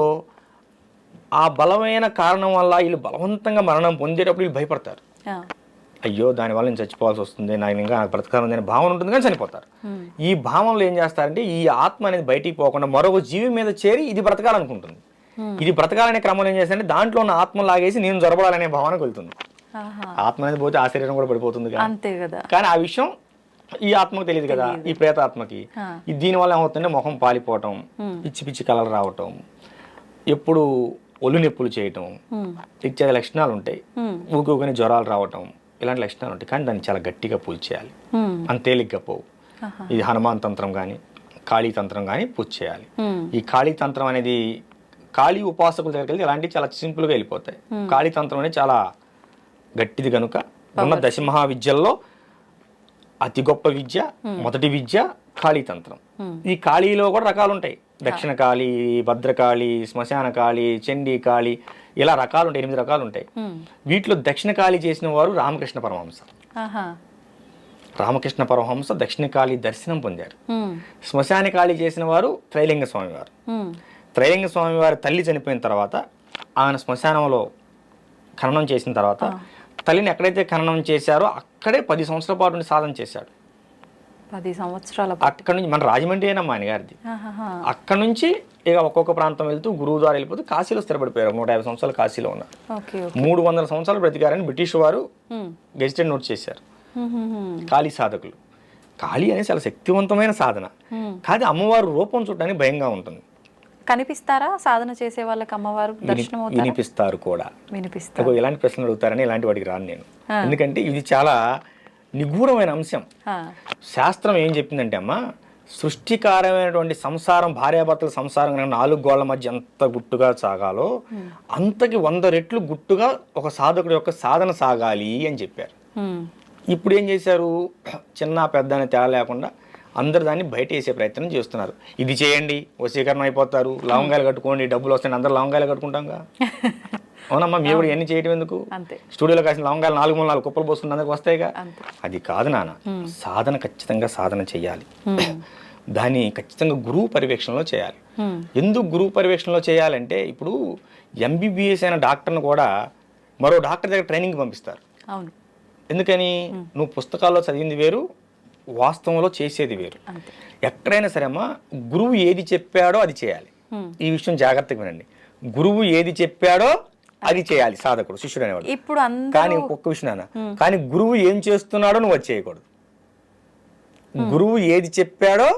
ఆ బలమైన కారణం వల్ల వీళ్ళు బలవంతంగా మరణం పొందేటప్పుడు వీళ్ళు భయపడతారు. అయ్యో దానివల్ల నేను చచ్చిపోవాల్సి వస్తుంది, నాకు ఇంకా నాకు బ్రతకాలని అనే భావన ఉంటుంది, కానీ చనిపోతారు. ఈ భావనలో ఏం చేస్తారంటే, ఈ ఆత్మ అనేది బయటికి పోకుండా మరొక జీవి మీద చేరి ఇది బ్రతకాలనుకుంటుంది. ఇది బ్రతకాలనే క్రమంలో ఏం చేస్తారంటే, దాంట్లో ఉన్న ఆత్మ లాగేసి నేను జరబడాలనే భావనకు వెళ్తుంది. ఆత్మ అనేది పోతే ఆ శరీరం కూడా పడిపోతుంది కదా. కానీ ఆ విషయం ఈ ఆత్మకు తెలియదు కదా, ఈ ప్రేతాత్మకి. దీనివల్ల ఏమవుతుందంటే మొహం పాలిపోవటం, పిచ్చి పిచ్చి కలలు రావటం, ఎప్పుడు ఒళ్ళు నొప్పులు చేయటం, ఇచ్చే లక్షణాలు ఉంటాయి. ఊరుకోని జ్వరాలు రావటం, ఇలాంటి లక్షణాలు ఉంటాయి. కానీ దాన్ని చాలా గట్టిగా పూజ చేయాలి, అంత తేలిగ్గా పోవు. ఇది హనుమాన్ తంత్రం కానీ, కాళీ తంత్రం కానీ పూజ చేయాలి. ఈ కాళీ తంత్రం అనేది కాళీ ఉపాసకుల దగ్గరికి వెళ్తే ఇలాంటివి చాలా సింపుల్గా వెళ్ళిపోతాయి. కాళీ తంత్రం అనేది చాలా గట్టిది కనుక ఉన్న దశమహావిద్యల్లో అతి గొప్ప విద్య, మొదటి విద్య కాళీతంత్రం. ఈ కాళీలో కూడా రకాలు ఉంటాయి. దక్షిణ కాళీ, భద్రకాళి, శ్మశాన కాళీ, చండీ కాళీ, ఇలా రకాలు ఉంటాయి. 8 రకాలు ఉంటాయి. వీటిలో దక్షిణ కాళీ చేసిన వారు రామకృష్ణ పరమహంస. రామకృష్ణ పరమహంస దక్షిణ కాళీ దర్శనం పొందారు. శ్మశాన కాళీ చేసిన వారు త్రైలింగ స్వామి వారు. త్రైలింగ స్వామి వారి తల్లి చనిపోయిన తర్వాత ఆయన శ్మశానంలో ఖననం చేసిన తర్వాత తల్లిని ఎక్కడైతే ఖననం చేశారో అక్కడే 10 సంవత్సరాల పాటు సాధన చేశాడు. 10 సంవత్సరాల అక్కడ నుంచి, మన రాజమండ్రి అయినా మా ఆయన గారిది, అక్కడ నుంచి ఇక ఒక్కొక్క ప్రాంతం వెళ్తూ గురువు ద్వారా వెళ్ళిపోతూ కాశీలో స్థిరపడిపోయారు. 150 సంవత్సరాలు కాశీలో ఉన్నారు. 300 సంవత్సరాలు బ్రతికారని బ్రిటిష్ వారు గెజిటెడ్ నోట్ చేశారు. కాళీ సాధకులు. కాళీ అనేది చాలా శక్తివంతమైన సాధన, కానీ అమ్మవారు రూపం చూడడానికి భయంగా ఉంటుంది. కనిపిస్తారా సాధన చేసే వాళ్ళకి అమ్మవారు? వినిపిస్తారు కూడా. ఎలాంటి ప్రశ్నలు అడుగుతారని ఇలాంటి వాటికి రాను నేను, ఎందుకంటే ఇది చాలా నిగూఢమైన అంశం. శాస్త్రం ఏం చెప్పిందంటే అమ్మ, సృష్టికారమైనటువంటి సంసారం, భార్యాభర్తల సంసారం కనుక 4 గోళ్ల మధ్య ఎంత గుట్టుగా సాగాలో అంతకి 100 రెట్లు గుట్టుగా ఒక సాధకుడి యొక్క సాధన సాగాలి అని చెప్పారు. ఇప్పుడు ఏం చేశారు, చిన్న పెద్ద అనే తేడా లేకుండా అందరు దాన్ని బయట వేసే ప్రయత్నం చేస్తున్నారు. ఇది చేయండి వశీకరణ అయిపోతారు, లవంగాలు కట్టుకోండి డబ్బులు వస్తాయి, అందరు లవంగాలు కట్టుకుంటాంగా. అవునమ్మా, మీరు కూడా ఎన్ని చేయడం ఎందుకు? స్టూడియోలో కాసిన లవంగాలు 4 కుప్పలు పోసుకుని అందరికి వస్తాయిగా. అది కాదు నాన్న, సాధన ఖచ్చితంగా సాధన చేయాలి. దాన్ని ఖచ్చితంగా గురువు పర్యవేక్షణలో చేయాలి. ఎందుకు గురువు పర్యవేక్షణలో చేయాలంటే, ఇప్పుడు ఎంబీబీఎస్ అయిన డాక్టర్ను కూడా మరో డాక్టర్ దగ్గర ట్రైనింగ్ పంపిస్తారు. ఎందుకని? నువ్వు పుస్తకాల్లో చదివింది వేరు, వాస్తవంలో చేసేది వేరు. ఎక్కడైనా సరే అమ్మా, గురువు ఏది చెప్పాడో అది చేయాలి. ఈ విషయం జాగ్రత్తగా వినండి. గురువు ఏది చెప్పాడో అది చేయాలి సాధకుడు, శిష్యుడు అనేవాడు. ఇప్పుడు కానీ ఒక్క విషయం నాన్న, కానీ గురువు ఏం చేస్తున్నాడో నువ్వు అది చేయకూడదు. గురువు ఏది చెప్పాడో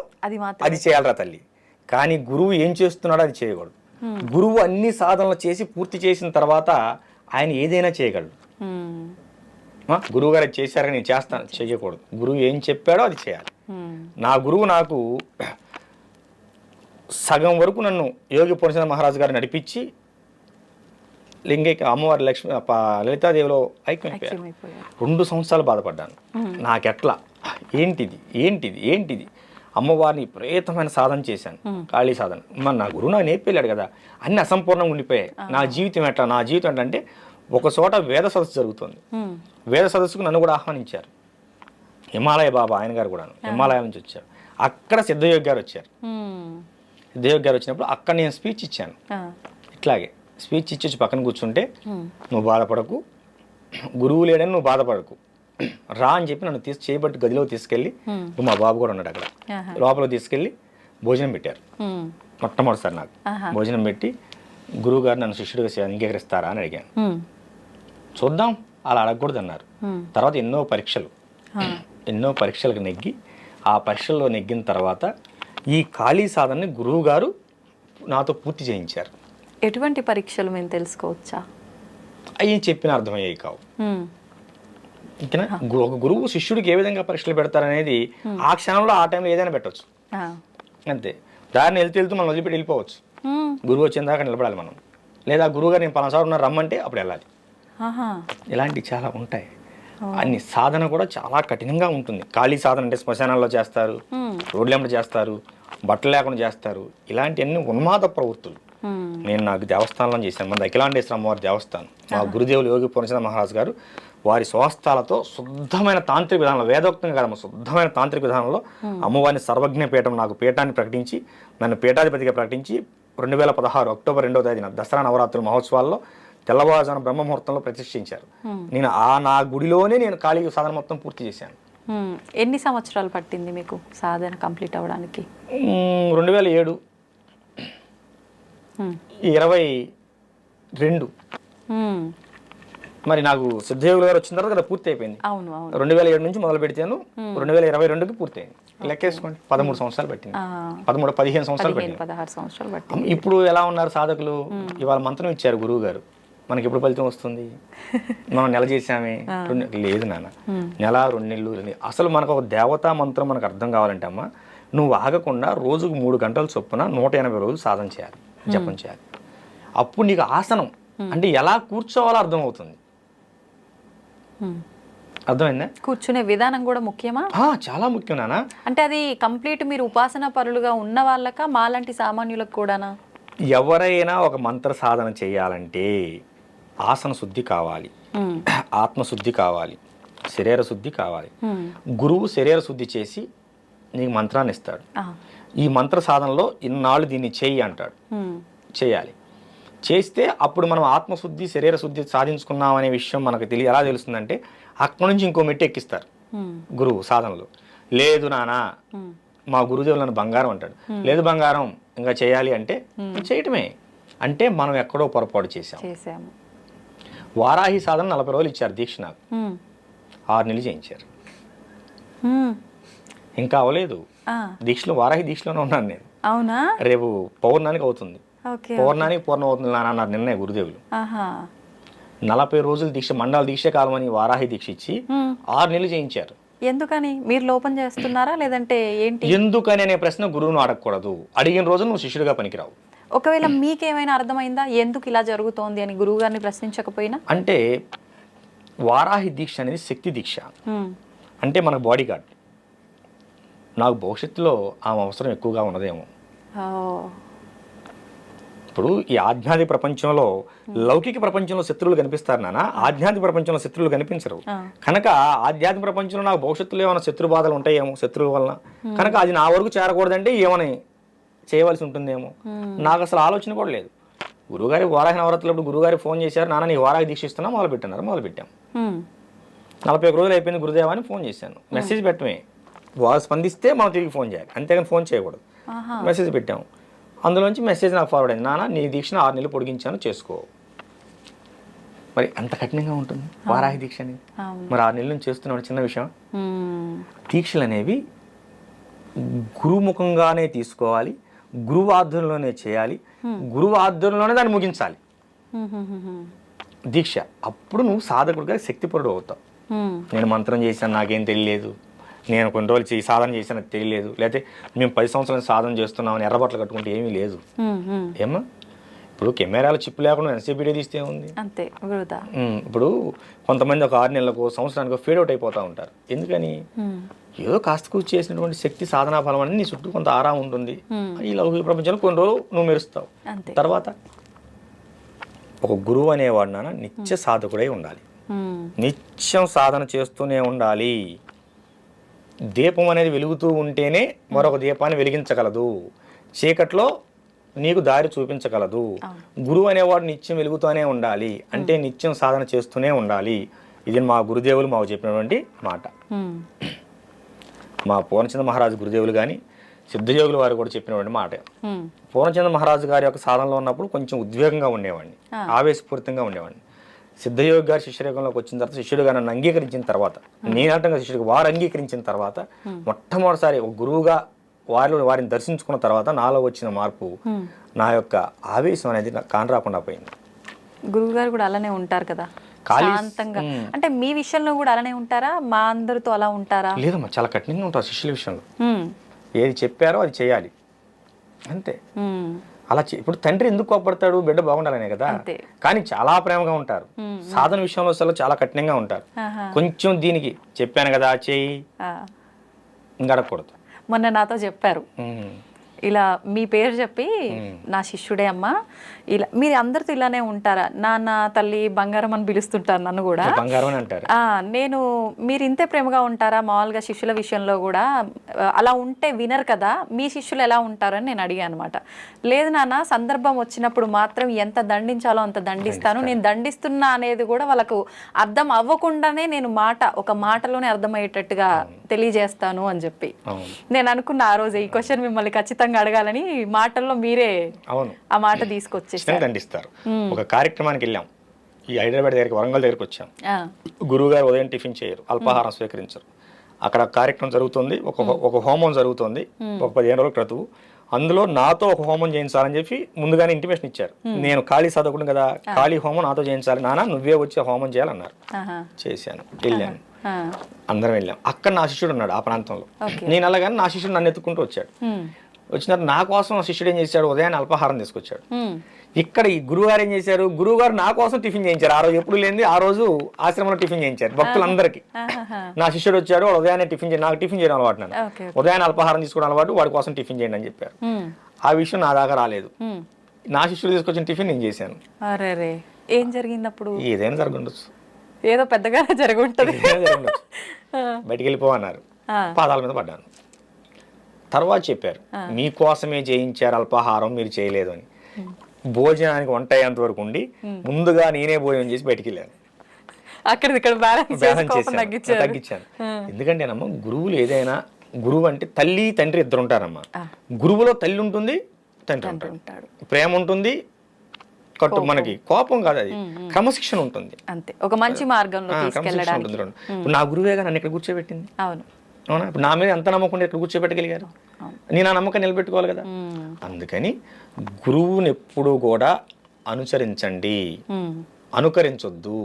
అది చేయాలరా తల్లి, కానీ గురువు ఏం చేస్తున్నాడో అది చేయకూడదు. గురువు అన్ని సాధనలు చేసి పూర్తి చేసిన తర్వాత ఆయన ఏదైనా చేయగలడు. గురువు గారు అది చేశారని నేను చేస్తాను చేయకూడదు. గురువు ఏం చెప్పాడో అది చేయాలి. నా గురువు నాకు సగం వరకు నన్ను యోగి పూర్ణచంద్ర మహారాజు గారు నడిపించి లింగైక అమ్మవారి లలితాదేవిలో ఐక్యమైపోయారు. 2 సంవత్సరాలు బాధపడ్డాను. నాకెట్లా, ఏంటిది అమ్మవారిని విపరీతమైన సాధన చేశాను, ఖాళీ సాధన. మరి నా గురువు నాకు నేర్పేలాడు కదా, అన్ని అసంపూర్ణంగా ఉండిపోయాయి. నా జీవితం ఏంటంటే ఒక చోట వేద సదస్సు జరుగుతుంది. వేద సదస్సుకు నన్ను కూడా ఆహ్వానించారు. హిమాలయ బాబా ఆయన గారు కూడా హిమాలయాల నుంచి వచ్చారు. అక్కడ సిద్ధయోగి గారు వచ్చారు. సిద్ధయోగి గారు వచ్చినప్పుడు అక్కడ నేను స్పీచ్ ఇచ్చాను. ఇట్లాగే స్పీచ్ ఇచ్చి పక్కన కూర్చుంటే, నువ్వు బాధపడకు, గురువు లేడని నువ్వు బాధపడకు, రా అని చెప్పి నన్ను చేయబట్టి గదిలో తీసుకెళ్ళి, మా బాబు కూడా ఉన్నాడు అక్కడ, లోపల తీసుకెళ్ళి భోజనం పెట్టారు. మొట్టమొదటిసారి నాకు భోజనం పెట్టి, గురువు గారు నన్ను శిష్యుడిగా అంగీకరిస్తారా అని అడిగాను. చూద్దాం, అలా అడగకూడదు అన్నారు. తర్వాత ఎన్నో పరీక్షలకు నెగ్గి, ఆ పరీక్షల్లో నెగ్గిన తర్వాత ఈ ఖాళీ సాధనని గురువు గారు నాతో పూర్తి చేయించారు. ఎటువంటి పరీక్షలు మేము తెలుసుకోవచ్చా? అవి చెప్పిన అర్థమయ్యాయి కావు. ఓకేనా? ఒక గురువు శిష్యుడికి ఏ విధంగా పరీక్షలు పెడతారనేది ఆ క్షణంలో ఆ టైంలో ఏదైనా పెట్టవచ్చు, అంతే. దారిని వెళ్తూ మనం వదిలిపెట్టి వెళ్ళిపోవచ్చు. గురువు వచ్చిన దాకా నిలబడాలి మనం, లేదా గురువు గారు నేను పలాసారి ఉన్నారు రమ్మంటే అప్పుడు వెళ్ళాలి. ఇలాంటివి చాలా ఉంటాయి. అన్ని సాధన కూడా చాలా కఠినంగా ఉంటుంది. ఖాళీ సాధన అంటే శ్మశానాల్లో చేస్తారు, రోడ్లెంబడి చేస్తారు, బట్టలు లేకుండా చేస్తారు. ఇలాంటివన్నీ ఉన్మాద ప్రవృత్తులు. నేను నాకు దేవస్థానంలో చేశాను, మన అఖిలాండేశ్వర అమ్మవారి దేవస్థానం. మా గురుదేవులు యోగి పూర్ణచంద్ర మహారాజు గారు వారి స్వస్థాలతో శుద్ధమైన తాంత్రిక విధానంలో, వేదోక్తంగా కాదమ్మ, శుద్ధమైన తాంత్రిక విధానంలో అమ్మవారిని సర్వజ్ఞ పీఠం, నాకు పీఠాన్ని ప్రకటించి నన్ను పీఠాధిపతిగా ప్రకటించి 2016 అక్టోబర్ 2వ తేదీన దసరా నవరాత్రుల మహోత్సవాల్లో తెల్లవారుజామున బ్రహ్మముహూర్తంలో ప్రతిష్ఠించారు. నేను నా గుడిలోనే నేను ఖాళీ సాధన మొత్తం పూర్తి చేశాను. ఎన్ని సంవత్సరాలు పట్టింది మీకు సాధన కంప్లీట్ అవ్వడానికి? 2007 22. మరి నాకు సిద్ధయోగులు గారు వచ్చిన తర్వాత కదా పూర్తి అయిపోయింది. 2007 నుంచి మొదలు పెడితేను 2022కి పూర్తయింది. లెక్కేసుకోండి, 13 సంవత్సరాలు పట్టింది. 15 సంవత్సరాలు పట్టింది. ఇప్పుడు ఎలా ఉన్నారు సాధకులు? ఇవాళ మంత్రం ఇచ్చారు గురువు గారు, మనకి ఎప్పుడు ఫలితం వస్తుంది? మనం నెల చేసామే, లేదు నాన్న, నెల 2 నెలలు. అసలు మనకు ఒక దేవతా మంత్రం మనకు అర్థం కావాలంటే అమ్మ, నువ్వు ఆగకుండా రోజుకు 3 గంటల చొప్పున 180 రోజులు సాధన చేయాలి, జపం చేయాలి. అప్పుడు నీకు ఆసనం అంటే ఎలా కూర్చోవాలో అర్థమవుతుంది. అర్థమైందా? కూర్చునే విధానం కూడా ముఖ్యమా? చాలా ముఖ్యం నాన్న. అంటే అది కంప్లీట్ మీరు ఉపాసన పరులుగా ఉన్న వాళ్ళక, మాలాంటి సామాన్యులకు కూడానా? ఎవరైనా ఒక మంత్ర సాధన చేయాలంటే ఆసన శుద్ధి కావాలి, ఆత్మశుద్ధి కావాలి, శరీర శుద్ధి కావాలి. గురువు శరీర శుద్ధి చేసి నీకు మంత్రాన్ని ఇస్తాడు. ఈ మంత్ర సాధనలో ఇన్నాళ్ళు దీన్ని చెయ్యి అంటాడు, చేయాలి. చేస్తే అప్పుడు మనం ఆత్మశుద్ధి శరీర శుద్ధి సాధించుకున్నాం అనే విషయం మనకు ఎలా తెలుస్తుందంటే, అక్కడి నుంచి ఇంకో మెట్టు ఎక్కిస్తారు గురువు సాధనలో. లేదు నానా, మా గురుదేవులు నన్ను బంగారం అంటాడు. లేదు బంగారం ఇంకా చేయాలి అంటే చేయటమే. అంటే మనం ఎక్కడో పొరపాటు చేసాము. వారాహి సాధన 40 రోజులు ఇచ్చారు దీక్ష, నాకు 6 నెలలు చేయించారు. ఇంకా అవ్వలేదు దీక్షలో, వారాహి దీక్షలోనే ఉన్నాను నేను. అవునా? రేపు పౌర్ణానికి అవుతుంది, పౌర్ణానికి పూర్ణం అవుతుంది అన్నారు నిన్నే గురుదేవులు. 40 రోజులు దీక్ష, మండల దీక్ష కాలమని వారాహి దీక్ష ఇచ్చి 6 నెలలు చేయించారు. ఎందుకని మీరు లోపం చేస్తున్నారా లేదంటే ఏంటి? ఎందుకని అనే ప్రశ్న గురువును అడగకూడదు. అడిగిన రోజు నువ్వు శిష్యుడిగా పనికిరావు. ఒకవేళ మీకేమైనా అర్థమైందా ఎందుకు ఇలా జరుగుతోంది అని గురువు గారిని ప్రశ్నించకపోయినా? అంటే వారాహి దీక్ష అనేది శక్తి దీక్ష. అంటే మనకు బాడీ గార్డ్. నాకు భవిష్యత్తులో ఆమె అవసరం ఎక్కువగా ఉన్నదేమో. ఇప్పుడు ఈ ఆధ్యాత్మిక ప్రపంచంలో లౌకిక ప్రపంచంలో శత్రువులు కనిపిస్తారు నాన్న, ఆధ్యాత్మిక ప్రపంచంలో శత్రువులు కనిపించరు. కనుక ఆధ్యాత్మిక ప్రపంచంలో నాకు భవిష్యత్తులో ఏమైనా శత్రు బాధలు ఉంటాయేమో శత్రువుల వలన, కనుక అది నా వరకు చేరకూడదంటే ఏమని చేయవలసి ఉంటుందేమో. నాకు అసలు ఆలోచన కూడా లేదు. గురువుగారి వారాహి నవరాత్రులప్పుడు గురువుగారి ఫోన్ చేశారు, నాన్న నీ వారాహి దీక్ష ఇస్తున్నా, మొదలుపెట్టాం. 41 రోజులు అయిపోయింది గురుదేవా అని ఫోన్ చేశాను. మెసేజ్ పెట్టమే, వాళ్ళు స్పందిస్తే మనం తిరిగి ఫోన్ చేయాలి, అంతేగాని ఫోన్ చేయకూడదు. మెసేజ్ పెట్టాము, అందులోంచి మెసేజ్ నాకు ఫార్వర్డ్ అయింది, నాన్న నీ దీక్షను 6 నెలలు పొడిగించాను చేసుకో. మరి అంత కఠినంగా ఉంటుంది వారాహి దీక్ష అనేది. మరి 6 నెలల నుంచి చేస్తున్నాడు, చిన్న విషయం. దీక్షలు అనేవి గురుముఖంగానే తీసుకోవాలి, గురువు ఆధ్వర్యంలోనే చేయాలి, గురువు ఆధ్వర్యంలోనే దాన్ని ముగించాలి దీక్ష. అప్పుడు నువ్వు సాధకుడిగా శక్తిపరుడు అవుతావు. నేను మంత్రం చేశాను నాకేం తెలియలేదు, నేను కొన్ని రోజులు సాధన చేశాను నాకు తెలియలేదు, లేకపోతే మేము 10 సంవత్సరాలు సాధన చేస్తున్నామని ఎర్రబట్టలు కట్టుకుంటే ఏమీ లేదు. ఏమా ఇప్పుడు కెమెరాల చిప్పు లేకుండా ఎంతసేపు వీడియో తీస్తే ఉంది అంతే. ఇప్పుడు కొంతమంది ఒక 6 నెలలకు సంవత్సరానికి ఫేడ్ అవుట్ అయిపోతూ ఉంటారు. ఎందుకని? ఏదో కాస్త కూర్చి చేసినటువంటి శక్తి సాధనా ఫలం అని నీ చుట్టూ కొంత ఆరా ఉంటుంది. ఈ లౌకిక ప్రపంచంలో కొన్ని రోజులు నువ్వు మెరుస్తావు. తర్వాత ఒక గురువు అనేవాడు నాన్న నిత్య సాధకుడై ఉండాలి, నిత్యం సాధన చేస్తూనే ఉండాలి. దీపం అనేది వెలుగుతూ ఉంటేనే మరొక దీపాన్ని వెలిగించగలదు, చీకట్లో నీకు దారి చూపించగలదు. గురువు అనేవాడు నిత్యం వెలుగుతూనే ఉండాలి, అంటే నిత్యం సాధన చేస్తూనే ఉండాలి. ఇది మా గురుదేవులు మాకు చెప్పినటువంటి మాట. మా పూర్ణచంద్ర మహారాజు గురుదేవులు కానీ సిద్ధయోగులు వారు కూడా చెప్పినటువంటి మాట. పూర్ణచంద్ర మహారాజు గారి యొక్క సాధనలో ఉన్నప్పుడు కొంచెం ఉద్వేగంగా ఉండేవాడిని, ఆవేశపూరితంగా ఉండేవాడిని. సిద్ధయోగి గారి శిష్యరేఖంలోకి వచ్చిన తర్వాత, శిష్యుడుగా నన్ను అంగీకరించిన తర్వాత, నేనంటంగా శిష్యుడికి వారు అంగీకరించిన తర్వాత, మొట్టమొదటిసారి ఒక గురువుగా వారిని దర్శించుకున్న తర్వాత నాలో వచ్చిన మార్పు, నా యొక్క ఆవేశం అనేది కానరాకుండా పోయింది. గురువు గారు కూడా అలానే ఉంటారు కదా శాంతంగా. అంటే మీ విషయంలో కూడా అలానే ఉంటారా? మా అందరితో అలా ఉంటారా? లేదమ్మా, చాలా కఠినంగా ఉంటారు శిష్యుల విషయంలో. ఏది చెప్పారో అది చేయాలి అంతే. అలా ఇప్పుడు తండ్రి ఎందుకు కోపడతాడు? బిడ్డ బాగుండాలనే కదా. కానీ చాలా ప్రేమగా ఉంటారు. సాధన విషయంలో అసలు చాలా కఠినంగా ఉంటారు. కొంచెం దీనికి చెప్పాను కదా చేయి ఇంకా అడగకూడదు. మొన్న నాతో చెప్పారు, ఇలా మీ పేరు చెప్పి నా శిష్యుడే అమ్మా, ఇలా మీరు అందరితో ఇలానే ఉంటారా? నాన్న తల్లి బంగారం అని పిలుస్తుంటారు నన్ను కూడా. బంగారం అని అంటారు. నేను మీరు ఇంతే ప్రేమగా ఉంటారా మామూలుగా శిష్యుల విషయంలో కూడా? అలా ఉంటే వినరు కదా, మీ శిష్యులు ఎలా ఉంటారు అని నేను అడిగాను అనమాట. లేదు నాన్న, సందర్భం వచ్చినప్పుడు మాత్రం ఎంత దండించాలో అంత దండిస్తాను, నేను దండిస్తున్నా అనేది కూడా వాళ్ళకు అర్థం అవ్వకుండానే నేను ఒక మాటలోనే అర్థమయ్యేటట్టుగా తెలియజేస్తాను అని చెప్పి నేను అనుకున్న ఆ రోజు ఈ క్వశ్చన్ మిమ్మల్ని ఖచ్చితంగా అడగాలని మాటల్లో మీరే ఆ మాట తీసుకొచ్చేసారు. దండిస్తారు. ఒక కార్యక్రమానికి వెళ్ళాం, ఈ హైదరాబాద్ దగ్గరికి, వరంగల్ దగ్గరికి వచ్చాం. గురువు గారు ఉదయం టిఫిన్ చేయరు, అల్పాహారం స్వీకరించరు. అక్కడ కార్యక్రమం జరుగుతుంది, ఒక హోమం జరుగుతుంది, ఒక 15 రోజుల క్రితం. అందులో నాతో ఒక హోమం చేయించాలని చెప్పి ముందుగానే ఇంటిమేషన్ ఇచ్చారు. నేను ఖాళీ చదువుకుని కదా, ఖాళీ హోమం నాతో చేయించాలి నాన్న, నువ్వే వచ్చి హోమం చేయాలన్నారు. చేశాను, వెళ్ళాను, అందరం వెళ్ళాం. అక్కడ నా శిష్యుడు ఉన్నాడు ఆ ప్రాంతంలో. నేను అలాగని నా శిష్యుడు నన్ను ఎత్తుకుంటూ వచ్చాడు. వచ్చినారు నా కోసం శిష్యుడు ఏం చేశాడు, ఉదయాన్నే అల్పాహారం తీసుకొచ్చాడు. ఇక్కడ ఈ గురువు గారు ఏం చేశారు, గురువు గారు నా కోసం టిఫిన్ చేయించారు. ఆ రోజు ఎప్పుడు లేనిది ఆ రోజు ఆశ్రమంలో టిఫిన్ చేయించారు భక్తులందరికీ. నా శిష్యుడు వచ్చాడు, వాడు ఉదయాన్నే టిఫిన్ చేయండి, నాకు టిఫిన్ చేయడం అలవాటు, నన్ను ఉదయాన్నే అల్పాహారం తీసుకోవడం అలవాటు, వాడి కోసం టిఫిన్ చేయండి అని చెప్పారు. ఆ విషయం నా దాకా రాలేదు. నా శిష్యుడు తీసుకొచ్చిన టిఫిన్ నేను చేశాను. ఏం జరిగింది అప్పుడు? ఏదైనా జరగండొచ్చు, ఏదో పెద్దగా జరుగుంటది. బయటికి వెళ్ళిపోవన్నారు, పాదాల మీద పడ్డాను. తర్వాత చెప్పారు, మీకోసమే చేయించారు అల్పాహారం, మీరు చేయలేదు అని. భోజనానికి వంట అయ్యేంత వరకు ఉండి ముందుగా నేనే భోజనం చేసి బయటికి వెళ్ళాను. తగ్గించాను. ఎందుకంటేనమ్మా, గురువులు ఏదైనా, గురువు అంటే తల్లి తండ్రి ఇద్దరు ఉంటారమ్మా. గురువులో తల్లి ఉంటుంది, తండ్రి ఉంటాడు, ప్రేమ ఉంటుంది, మనకి కోపం కాదు, అది క్రమశిక్షణ ఉంటుంది. అంతే, ఒక మంచి మార్గంలో తీసుకెళ్ళడానికి. నా గురువేగా నన్ను ఇక్కడ కూర్చోబెట్టింది. అవునా? ఇప్పుడు నా మీద ఎంత నమ్మకం ఇక్కడ కూర్చోబెట్టగలిగారు, నేను ఆ నమ్మకం నిలబెట్టుకోవాలి కదా. అందుకని గురువుని ఎప్పుడూ కూడా అనుసరించండి, అనుకరించొద్దు.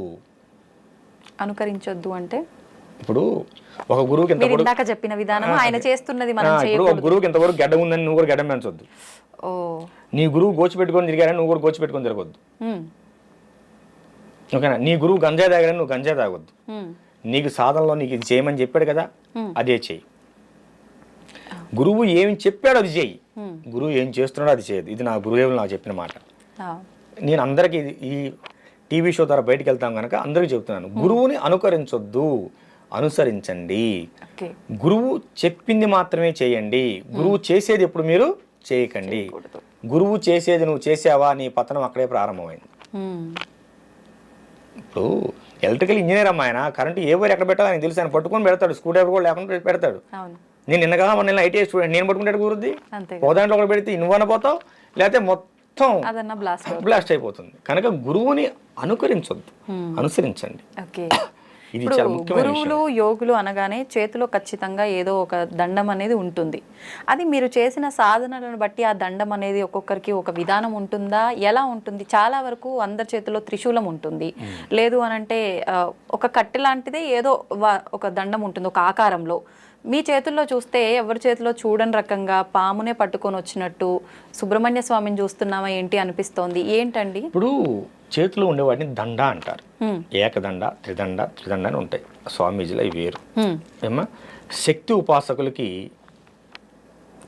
అనుకరించొద్దు అంటే ఇప్పుడు ఒక గురువుకి ఎంత మీరు ఇందాక చెప్పిన విధానం ఆయన చేస్తున్నది మనం ఇప్పుడు ఒక గురువుకి ఎంతవరకు గడ్డ ఉందని నువ్వు కూడా గడ్డం పెంచొద్దు. ఓ నీ గురువు గోచి పెట్టుకొని తిరిగారని నువ్వు కూడా గోచి పెట్టుకొని తిరగొద్దు. ఓకేనా? నీ గురువు గంజా తాగారని నువ్వు గంజా తాగొద్దు. నీకు సాధనలో నీకు ఇది చేయమని చెప్పాడు కదా, అదే చెయ్యి. గురువు ఏమి చెప్పాడో అది చెయ్యి, గురువు ఏం చేస్తున్నాడో అది చేయదు. ఇది నా గురుదేవులు నాకు చెప్పిన మాట. నేను అందరికీ ఈ టీవీ షో ద్వారా బయటకు వెళ్తాం కనుక అందరికీ చెప్తున్నాను, గురువుని అనుకరించొద్దు, అనుసరించండి. గురువు చెప్పింది మాత్రమే చేయండి, గురువు చేసేది ఎప్పుడు మీరు చేయకండి. గురువు చేసేది నువ్వు చేసావా, నీ పతనం అక్కడే ప్రారంభమైంది. ఇప్పుడు ఎలక్ట్రికల్ ఇంజనీర్ అమ్మాయన కరెంట్ ఏ వైర్ ఎక్కడ పెట్టాలో ఆయన తెలుసు, ఆయన పట్టుకొని పెడతాడు, స్క్రూ డ్రైవర్ కూడా లేకుండా పెడతాడు. నేను నిన్నగా మన ఐటీఐ స్టూడెంట్, నేను పట్టుకుంటే కుదురుద్ది, పోదాంట్లో ఒకటి పెడితే నువ్వన్న పోతావు, లేకపోతే మొత్తం బ్లాస్ట్ అయిపోతుంది. కనుక గురువుని అనుకరించొద్దు, అనుసరించండి. ఇది చాలా ముఖ్యమైన విషయం. గురువులు యోగులు అనగానే చేతిలో ఖచ్చితంగా ఏదో ఒక దండం అనేది ఉంటుంది. అది మీరు చేసిన సాధనలను బట్టి ఆ దండం అనేది ఒక్కొక్కరికి ఒక విధానం ఉంటుందా, ఎలా ఉంటుంది? చాలా వరకు అందరి చేతిలో త్రిశూలం ఉంటుంది, లేదు అనంటే ఒక కట్టె లాంటిదే ఏదో ఒక దండం ఉంటుంది ఒక ఆకారంలో. మీ చేతుల్లో చూస్తే ఎవరి చేతిలో చూడని రకంగా పామునే పట్టుకొని వచ్చినట్టు సుబ్రహ్మణ్య స్వామిని చూస్తున్నామా ఏంటి అనిపిస్తోంది. ఏంటండి? ఇప్పుడు చేతిలో ఉండే వాటిని దండ అంటారు. ఏకదండ, త్రిదండ, త్రిదండ అని ఉంటాయి. స్వామీజీలో అవి వేరు. ఏమా శక్తి ఉపాసకులకి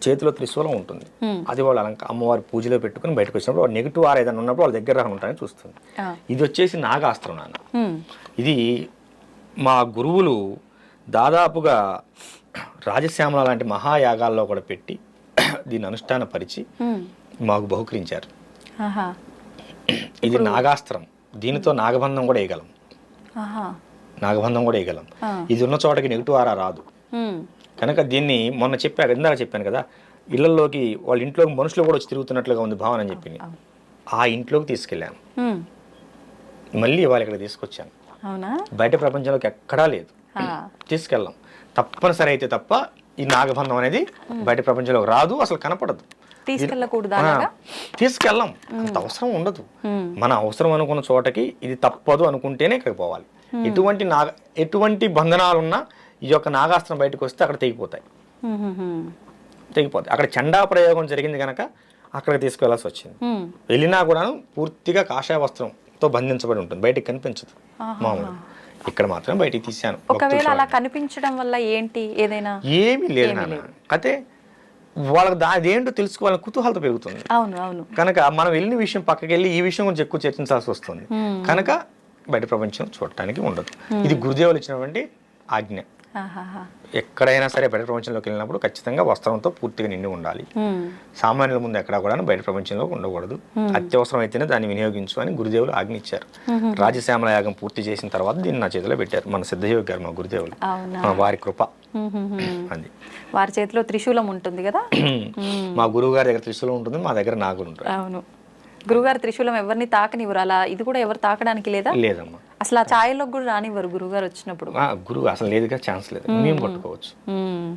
చేతిలో త్రిశూలం ఉంటుంది. అది వాళ్ళు అమ్మవారి పూజలో పెట్టుకుని బయటకు వచ్చినప్పుడు వాళ్ళు నెగిటివ్ ఆర్ ఏదైనా ఉన్నప్పుడు వాళ్ళ దగ్గర ఉంటారని చూస్తుంది. ఇది వచ్చేసి నాగాస్త్రం నాన్న. ఇది మా గురువులు దాదాపుగా రాజశ్యామల లాంటి మహాయాగాల్లో కూడా పెట్టి దీన్ని అనుష్ఠాన పరిచి మాకు బహుకరించారు. ఇది నాగాస్త్రం. దీనితో నాగబంధం కూడా వేయగలం, నాగబంధం కూడా వేయగలం. ఇది ఉన్న చోటకి నెగిటివ్ ఆరా రాదు. కనుక దీన్ని మొన్న ఇందాక చెప్పాను కదా, ఇళ్లలోకి వాళ్ళ ఇంట్లోకి మనుషులు కూడా వచ్చి తిరుగుతున్నట్లుగా ఉంది భావన అని చెప్పింది. ఆ ఇంట్లోకి తీసుకెళ్ళాను, మళ్ళీ ఇవాళ ఇక్కడ తీసుకొచ్చాను. బయట ప్రపంచంలోకి ఎక్కడా లేదు, తీసుకెళ్ళాం. తప్పనిసరి అయితే తప్ప ఈ నాగబంధం అనేది బయట ప్రపంచంలోకి రాదు, అసలు కనపడదు. తీసుకెళ్ళాం, అంత అవసరం ఉండదు. మన అవసరం అనుకున్న చోటకి ఇది తప్పదు అనుకుంటేనే ఇక్కడికి పోవాలి. ఎటువంటి బంధనాలున్నా ఈ యొక్క నాగాస్త్రం బయటకు వస్తే అక్కడ తెగిపోతాయి. అక్కడ చండా ప్రయోగం జరిగింది కనుక అక్కడికి తీసుకెళ్లాల్సి వచ్చింది. వెళ్ళినా కూడా పూర్తిగా కాషాయ వస్త్రంతో బంధించబడి ఉంటుంది, బయటికి కనిపించదు. మామూలు ఇక్కడ మాత్రం బయటికి తీశాను. ఒకవేళ అలా కనిపించడం వల్ల ఏంటి, ఏదైనా ఏమీ లేదు నాన్న. అయితే వాళ్ళకి అదేంటో తెలుసుకోవాలని కుతూహలత పెరుగుతుంది. కనుక మనం వెళ్ళిన విషయం పక్కకి వెళ్ళి ఈ విషయం గురించి ఎక్కువ చర్చించాల్సి వస్తుంది. కనుక బయట ప్రపంచం చూడటానికి ఉండదు. ఇది గురుదేవులు ఇచ్చినటువంటి ఆజ్ఞ. ఎక్కడైనా సరే బయట ప్రపంచంలోకి వెళ్ళినప్పుడు ఖచ్చితంగా వస్త్రంతో పూర్తిగా నిండి ఉండాలి. సామాన్యుల ముందు ఎక్కడా కూడా బయట ప్రపంచంలో ఉండకూడదు. అత్యవసరం అయితేనే దాన్ని వినియోగించు అని గురుదేవులు ఆజ్ఞ ఇచ్చారు. రాజశ్యామల యాగం పూర్తి చేసిన తర్వాత దీన్ని నా చేతిలో పెట్టారు మన సిద్ధయోగి గారు, మా గురుదేవులు, వారి కృప. అది వారి చేతిలో త్రిశూలం ఉంటుంది కదా. మా గురువు గారి దగ్గర త్రిశూలం ఉంటుంది, మా దగ్గర నాగులు ఉంటుంది. అవును, గురుగారు త్రిశూలం ఎవరిని తాకనివ్వరు. అలా ఇది కూడా ఎవరు తాకడానికి లేదా? లేదమ్మా, అసలు ఆ ఛాయలోకి కూడా రానివ్వరు గురుగారు వచ్చినప్పుడు. గురువు అసలు లేదుగా, ఛాన్స్ లేదు. మేము పట్టుకోవచ్చు.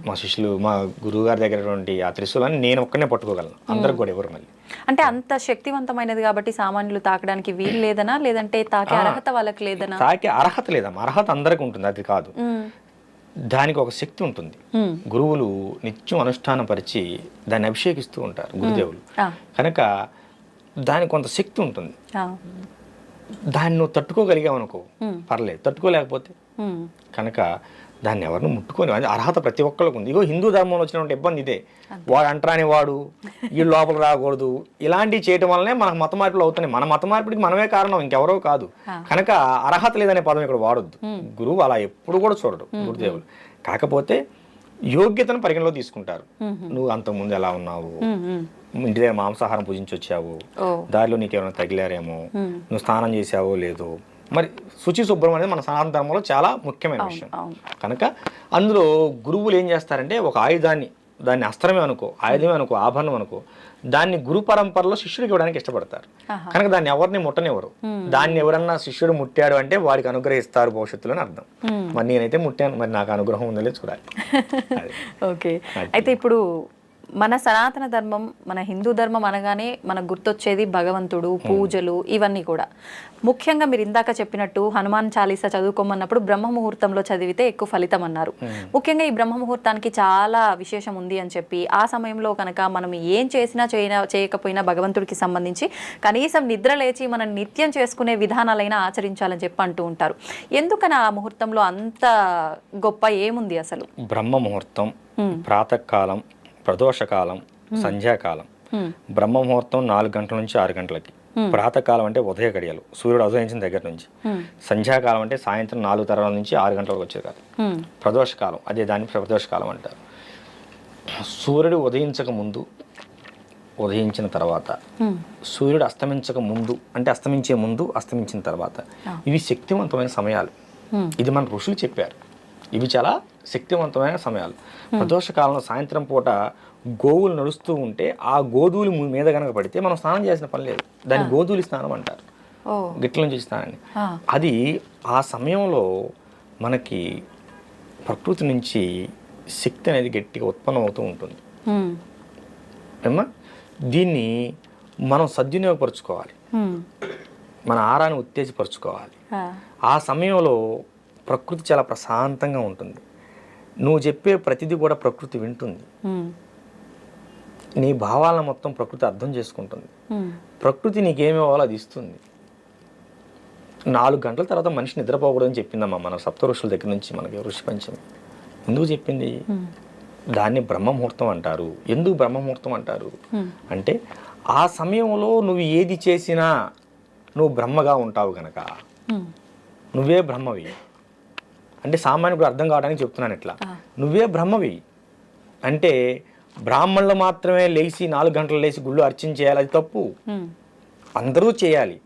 మా శిష్యులు మా గురువు గారి దగ్గర ఆ త్రిశూలాన్ని నేను ఒక్కనే పట్టుకోగలను, అందరికి కూడా ఎవరు. మళ్ళీ అంటే అంత శక్తివంతమైనది కాబట్టి సామాన్యులు తాకడానికి వీలు లేదనా, లేదంటే తాకే అర్హత వాళ్ళకి లేదనా? తాకే అర్హత లేదమ్మా, అర్హత అందరికి ఉంటుంది, అది కాదు. దానికి ఒక శక్తి ఉంటుంది. గురువులు నిత్యం అనుష్ఠానం పరిచి దాన్ని అభిషేకిస్తూ ఉంటారు గురుదేవులు. కనుక దానికి కొంత శక్తి ఉంటుంది. దాన్ని నువ్వు తట్టుకోగలిగావు అనుకో పర్లేదు, తట్టుకోలేకపోతే కనుక దాన్ని ఎవరిని ముట్టుకొని, అది అర్హత ప్రతి ఒక్కరికి ఉంది. ఇగో హిందూ ధర్మంలో వచ్చినటువంటి ఇబ్బంది ఇదే, వాడు అంటరాని వాడు, ఈ లోపల రాకూడదు, ఇలాంటివి చేయటం వల్లనే మనకు మత మార్పులు అవుతున్నాయి. మన మత మార్పిడికి మనమే కారణం, ఇంకెవరో కాదు. కనుక అర్హత లేదనే పదం ఇక్కడ వాడొద్దు. గురువు అలా ఎప్పుడు కూడా చూడడు గురుదేవులు. కాకపోతే యోగ్యతను పరిగణలో తీసుకుంటారు. నువ్వు అంతకుముందు ఎలా ఉన్నావు, ఇంటి దగ్గర మాంసాహారం పూజించి వచ్చావు, దారిలో నీకేమైనా తగిలారేమో, నువ్వు స్నానం చేసావో లేదో, మరి శుచి శుభ్రం అనేది మన సనాతన ధర్మంలో చాలా ముఖ్యమైన విషయం. కనుక అందులో గురువులు ఏం చేస్తారంటే ఒక ఆయుధాన్ని, దాన్ని అస్త్రమే అనుకో, ఆయుధమే అనుకో, ఆభరణం అనుకో, దాన్ని గురు పరంపరలో శిష్యుడికి ఇవ్వడానికి ఇష్టపడతారు. కనుక దాన్ని ఎవరిని ముట్టనివ్వరు. దాన్ని ఎవరన్నా శిష్యుడు ముట్టాడు అంటే వాడికి అనుగ్రహిస్తారు భవిష్యత్తులో అని అర్థం. మరి నేనైతే ముట్టాను, మరి నాకు అనుగ్రహం ఉందో చూడాలి. ఓకే, అయితే ఇప్పుడు మన సనాతన ధర్మం, మన హిందూ ధర్మం అనగానే మనకు గుర్తొచ్చేది భగవంతుడు, పూజలు, ఇవన్నీ కూడా. ముఖ్యంగా మీరు ఇందాక చెప్పినట్టు హనుమాన్ చాలీసా చదువుకోమన్నప్పుడు బ్రహ్మ ముహూర్తంలో చదివితే ఎక్కువ ఫలితం అన్నారు. ముఖ్యంగా ఈ బ్రహ్మ ముహూర్తానికి చాలా విశేషం ఉంది అని చెప్పి, ఆ సమయంలో కనుక మనం ఏం చేసినా చేయకపోయినా భగవంతుడికి సంబంధించి కనీసం నిద్ర లేచి మనం నిత్యం చేసుకునే విధానాలైనా ఆచరించాలని చెప్పి అంటూ ఉంటారు. ఎందుకని ఆ ముహూర్తంలో అంత గొప్ప ఏముంది అసలు? బ్రహ్మ ముహూర్తం, ప్రాతకాలం, ప్రదోషకాలం, సంధ్యాకాలం. బ్రహ్మ ముహూర్తం 4 గంటల నుంచి 6 గంటలకి, ప్రాతకాలం అంటే ఉదయ గడియలు సూర్యుడు ఉదయించిన దగ్గర నుంచి, సంధ్యాకాలం అంటే సాయంత్రం 4 తరాల నుంచి 6 గంటల వరకు వచ్చే కాలం, ప్రదోషకాలం అదే దాన్ని ప్రదోషకాలం అంటారు. సూర్యుడు ఉదయించక ముందు, ఉదయించిన తర్వాత, సూర్యుడు అస్తమించక ముందు అంటే అస్తమించే ముందు, అస్తమించిన తర్వాత, ఇవి శక్తివంతమైన సమయాలు. ఇది మన ఋషులు చెప్పారు. ఇవి చాలా శక్తివంతమైన సమయాలు. ప్రదోషకాలంలో సాయంత్రం పూట గోవులు నడుస్తూ ఉంటే ఆ గోధూలి మీద కనుక పడితే మనం స్నానం చేసిన పని లేదు. దాన్ని గోధూలి స్నానం అంటారు, గిట్ల నుంచి స్నానాన్ని. అది ఆ సమయంలో మనకి ప్రకృతి నుంచి శక్తి అనేది గట్టిగా ఉత్పన్నం అవుతూ ఉంటుంది. ఏమ్మా, దీన్ని మనం సద్వినియోగపరుచుకోవాలి, మన ఆహారాన్ని ఉత్తేజపరుచుకోవాలి. ఆ సమయంలో ప్రకృతి చాలా ప్రశాంతంగా ఉంటుంది. నువ్వు చెప్పే ప్రతిదీ కూడా ప్రకృతి వింటుంది. నీ భావాలను మొత్తం ప్రకృతి అర్థం చేసుకుంటుంది. ప్రకృతి నీకేమి ఇవ్వాలో అది ఇస్తుంది. 4 గంటల తర్వాత మనిషి నిద్రపోకూడదని చెప్పిందమ్మా మన సప్త ఋషుల దగ్గర నుంచి మనకి ఋషి పంచమి. ఎందుకు చెప్పింది? దాన్ని బ్రహ్మముహూర్తం అంటారు. ఎందుకు బ్రహ్మముహూర్తం అంటారు అంటే ఆ సమయంలో నువ్వు ఏది చేసినా నువ్వు బ్రహ్మగా ఉంటావు గనక, నువ్వే బ్రహ్మవి అంటే సామాన్యుడు అర్థం కావడానికి చెప్తున్నాను. ఇట్లా నువ్వే బ్రహ్మవి అంటే బ్రాహ్మణులు మాత్రమే లేచి 4 గంటలు లేచి గుళ్ళు అర్చన చేయాలి, అది తప్పు. అందరూ చేయాలి.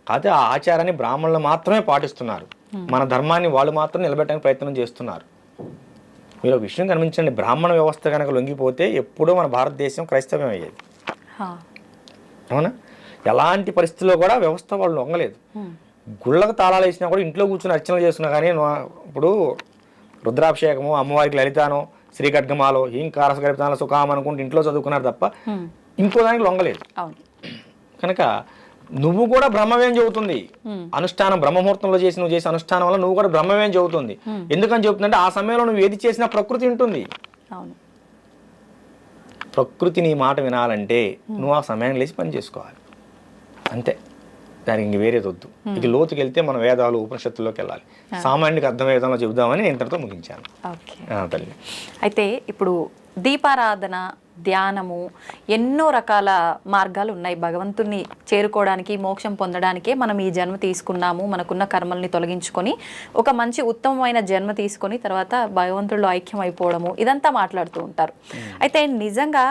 కాకపోతే ఆ ఆచారాన్ని బ్రాహ్మణులు మాత్రమే పాటిస్తున్నారు. మన ధర్మాన్ని వాళ్ళు మాత్రం నిలబెట్టడానికి ప్రయత్నం చేస్తున్నారు. మీరు ఒక విషయం గమనించండి, బ్రాహ్మణ వ్యవస్థ కనుక లొంగిపోతే ఎప్పుడో మన భారతదేశం క్రైస్తవ్యం అయ్యేది. అవునా? ఎలాంటి పరిస్థితుల్లో కూడా వ్యవస్థ వాళ్ళు లొంగలేదు. గుళ్ళకు తాళాలు వేసినా కూడా ఇంట్లో కూర్చొని అర్చనలు చేస్తున్నా కానీ, ఇప్పుడు రుద్రాభిషేకము, అమ్మవారికి లలితానో, శ్రీఖడ్గమాలో, హీంకారస గరితానో, సుఖాం అనుకుంటే ఇంట్లో చదువుకున్నారు తప్ప ఇంకో దానికి లొంగలేదు. కనుక నువ్వు కూడా బ్రహ్మవేం చెబుతుంది. అనుష్ఠానం బ్రహ్మముహూర్తంలో చేసి నువ్వు చేసే అనుష్ఠానం వల్ల నువ్వు కూడా బ్రహ్మవేం చెబుతుంది. ఎందుకని చెబుతుందంటే ఆ సమయంలో నువ్వు ఏది చేసినా ప్రకృతి వింటుంది. ప్రకృతి నీ మాట వినాలంటే నువ్వు ఆ సమయాన్ని లేచి పని చేసుకోవాలి, అంతే. దానికి ఇంక వేరేది వద్దు. ఇక లోతుకి వెళ్తే మనం వేదాలు ఉపనిషత్తుల్లోకి వెళ్ళాలి. సామాన్యుడికి అర్థమయ్యే విధంలో చెబుదామని నేను ఇంతటితో ముగించాను. తల్లి, అయితే ఇప్పుడు దీపారాధన, ధ్యానము, ఎన్నో రకాల మార్గాలు ఉన్నాయి భగవంతుణ్ణి చేరుకోవడానికి, మోక్షం పొందడానికే మనం ఈ జన్మ తీసుకున్నాము. మనకున్న కర్మల్ని తొలగించుకొని ఒక మంచి ఉత్తమమైన జన్మ తీసుకొని తర్వాత భగవంతుడిలో ఐక్యం అయిపోవడము, ఇదంతా మాట్లాడుతూ ఉంటారు. అయితే నిజంగా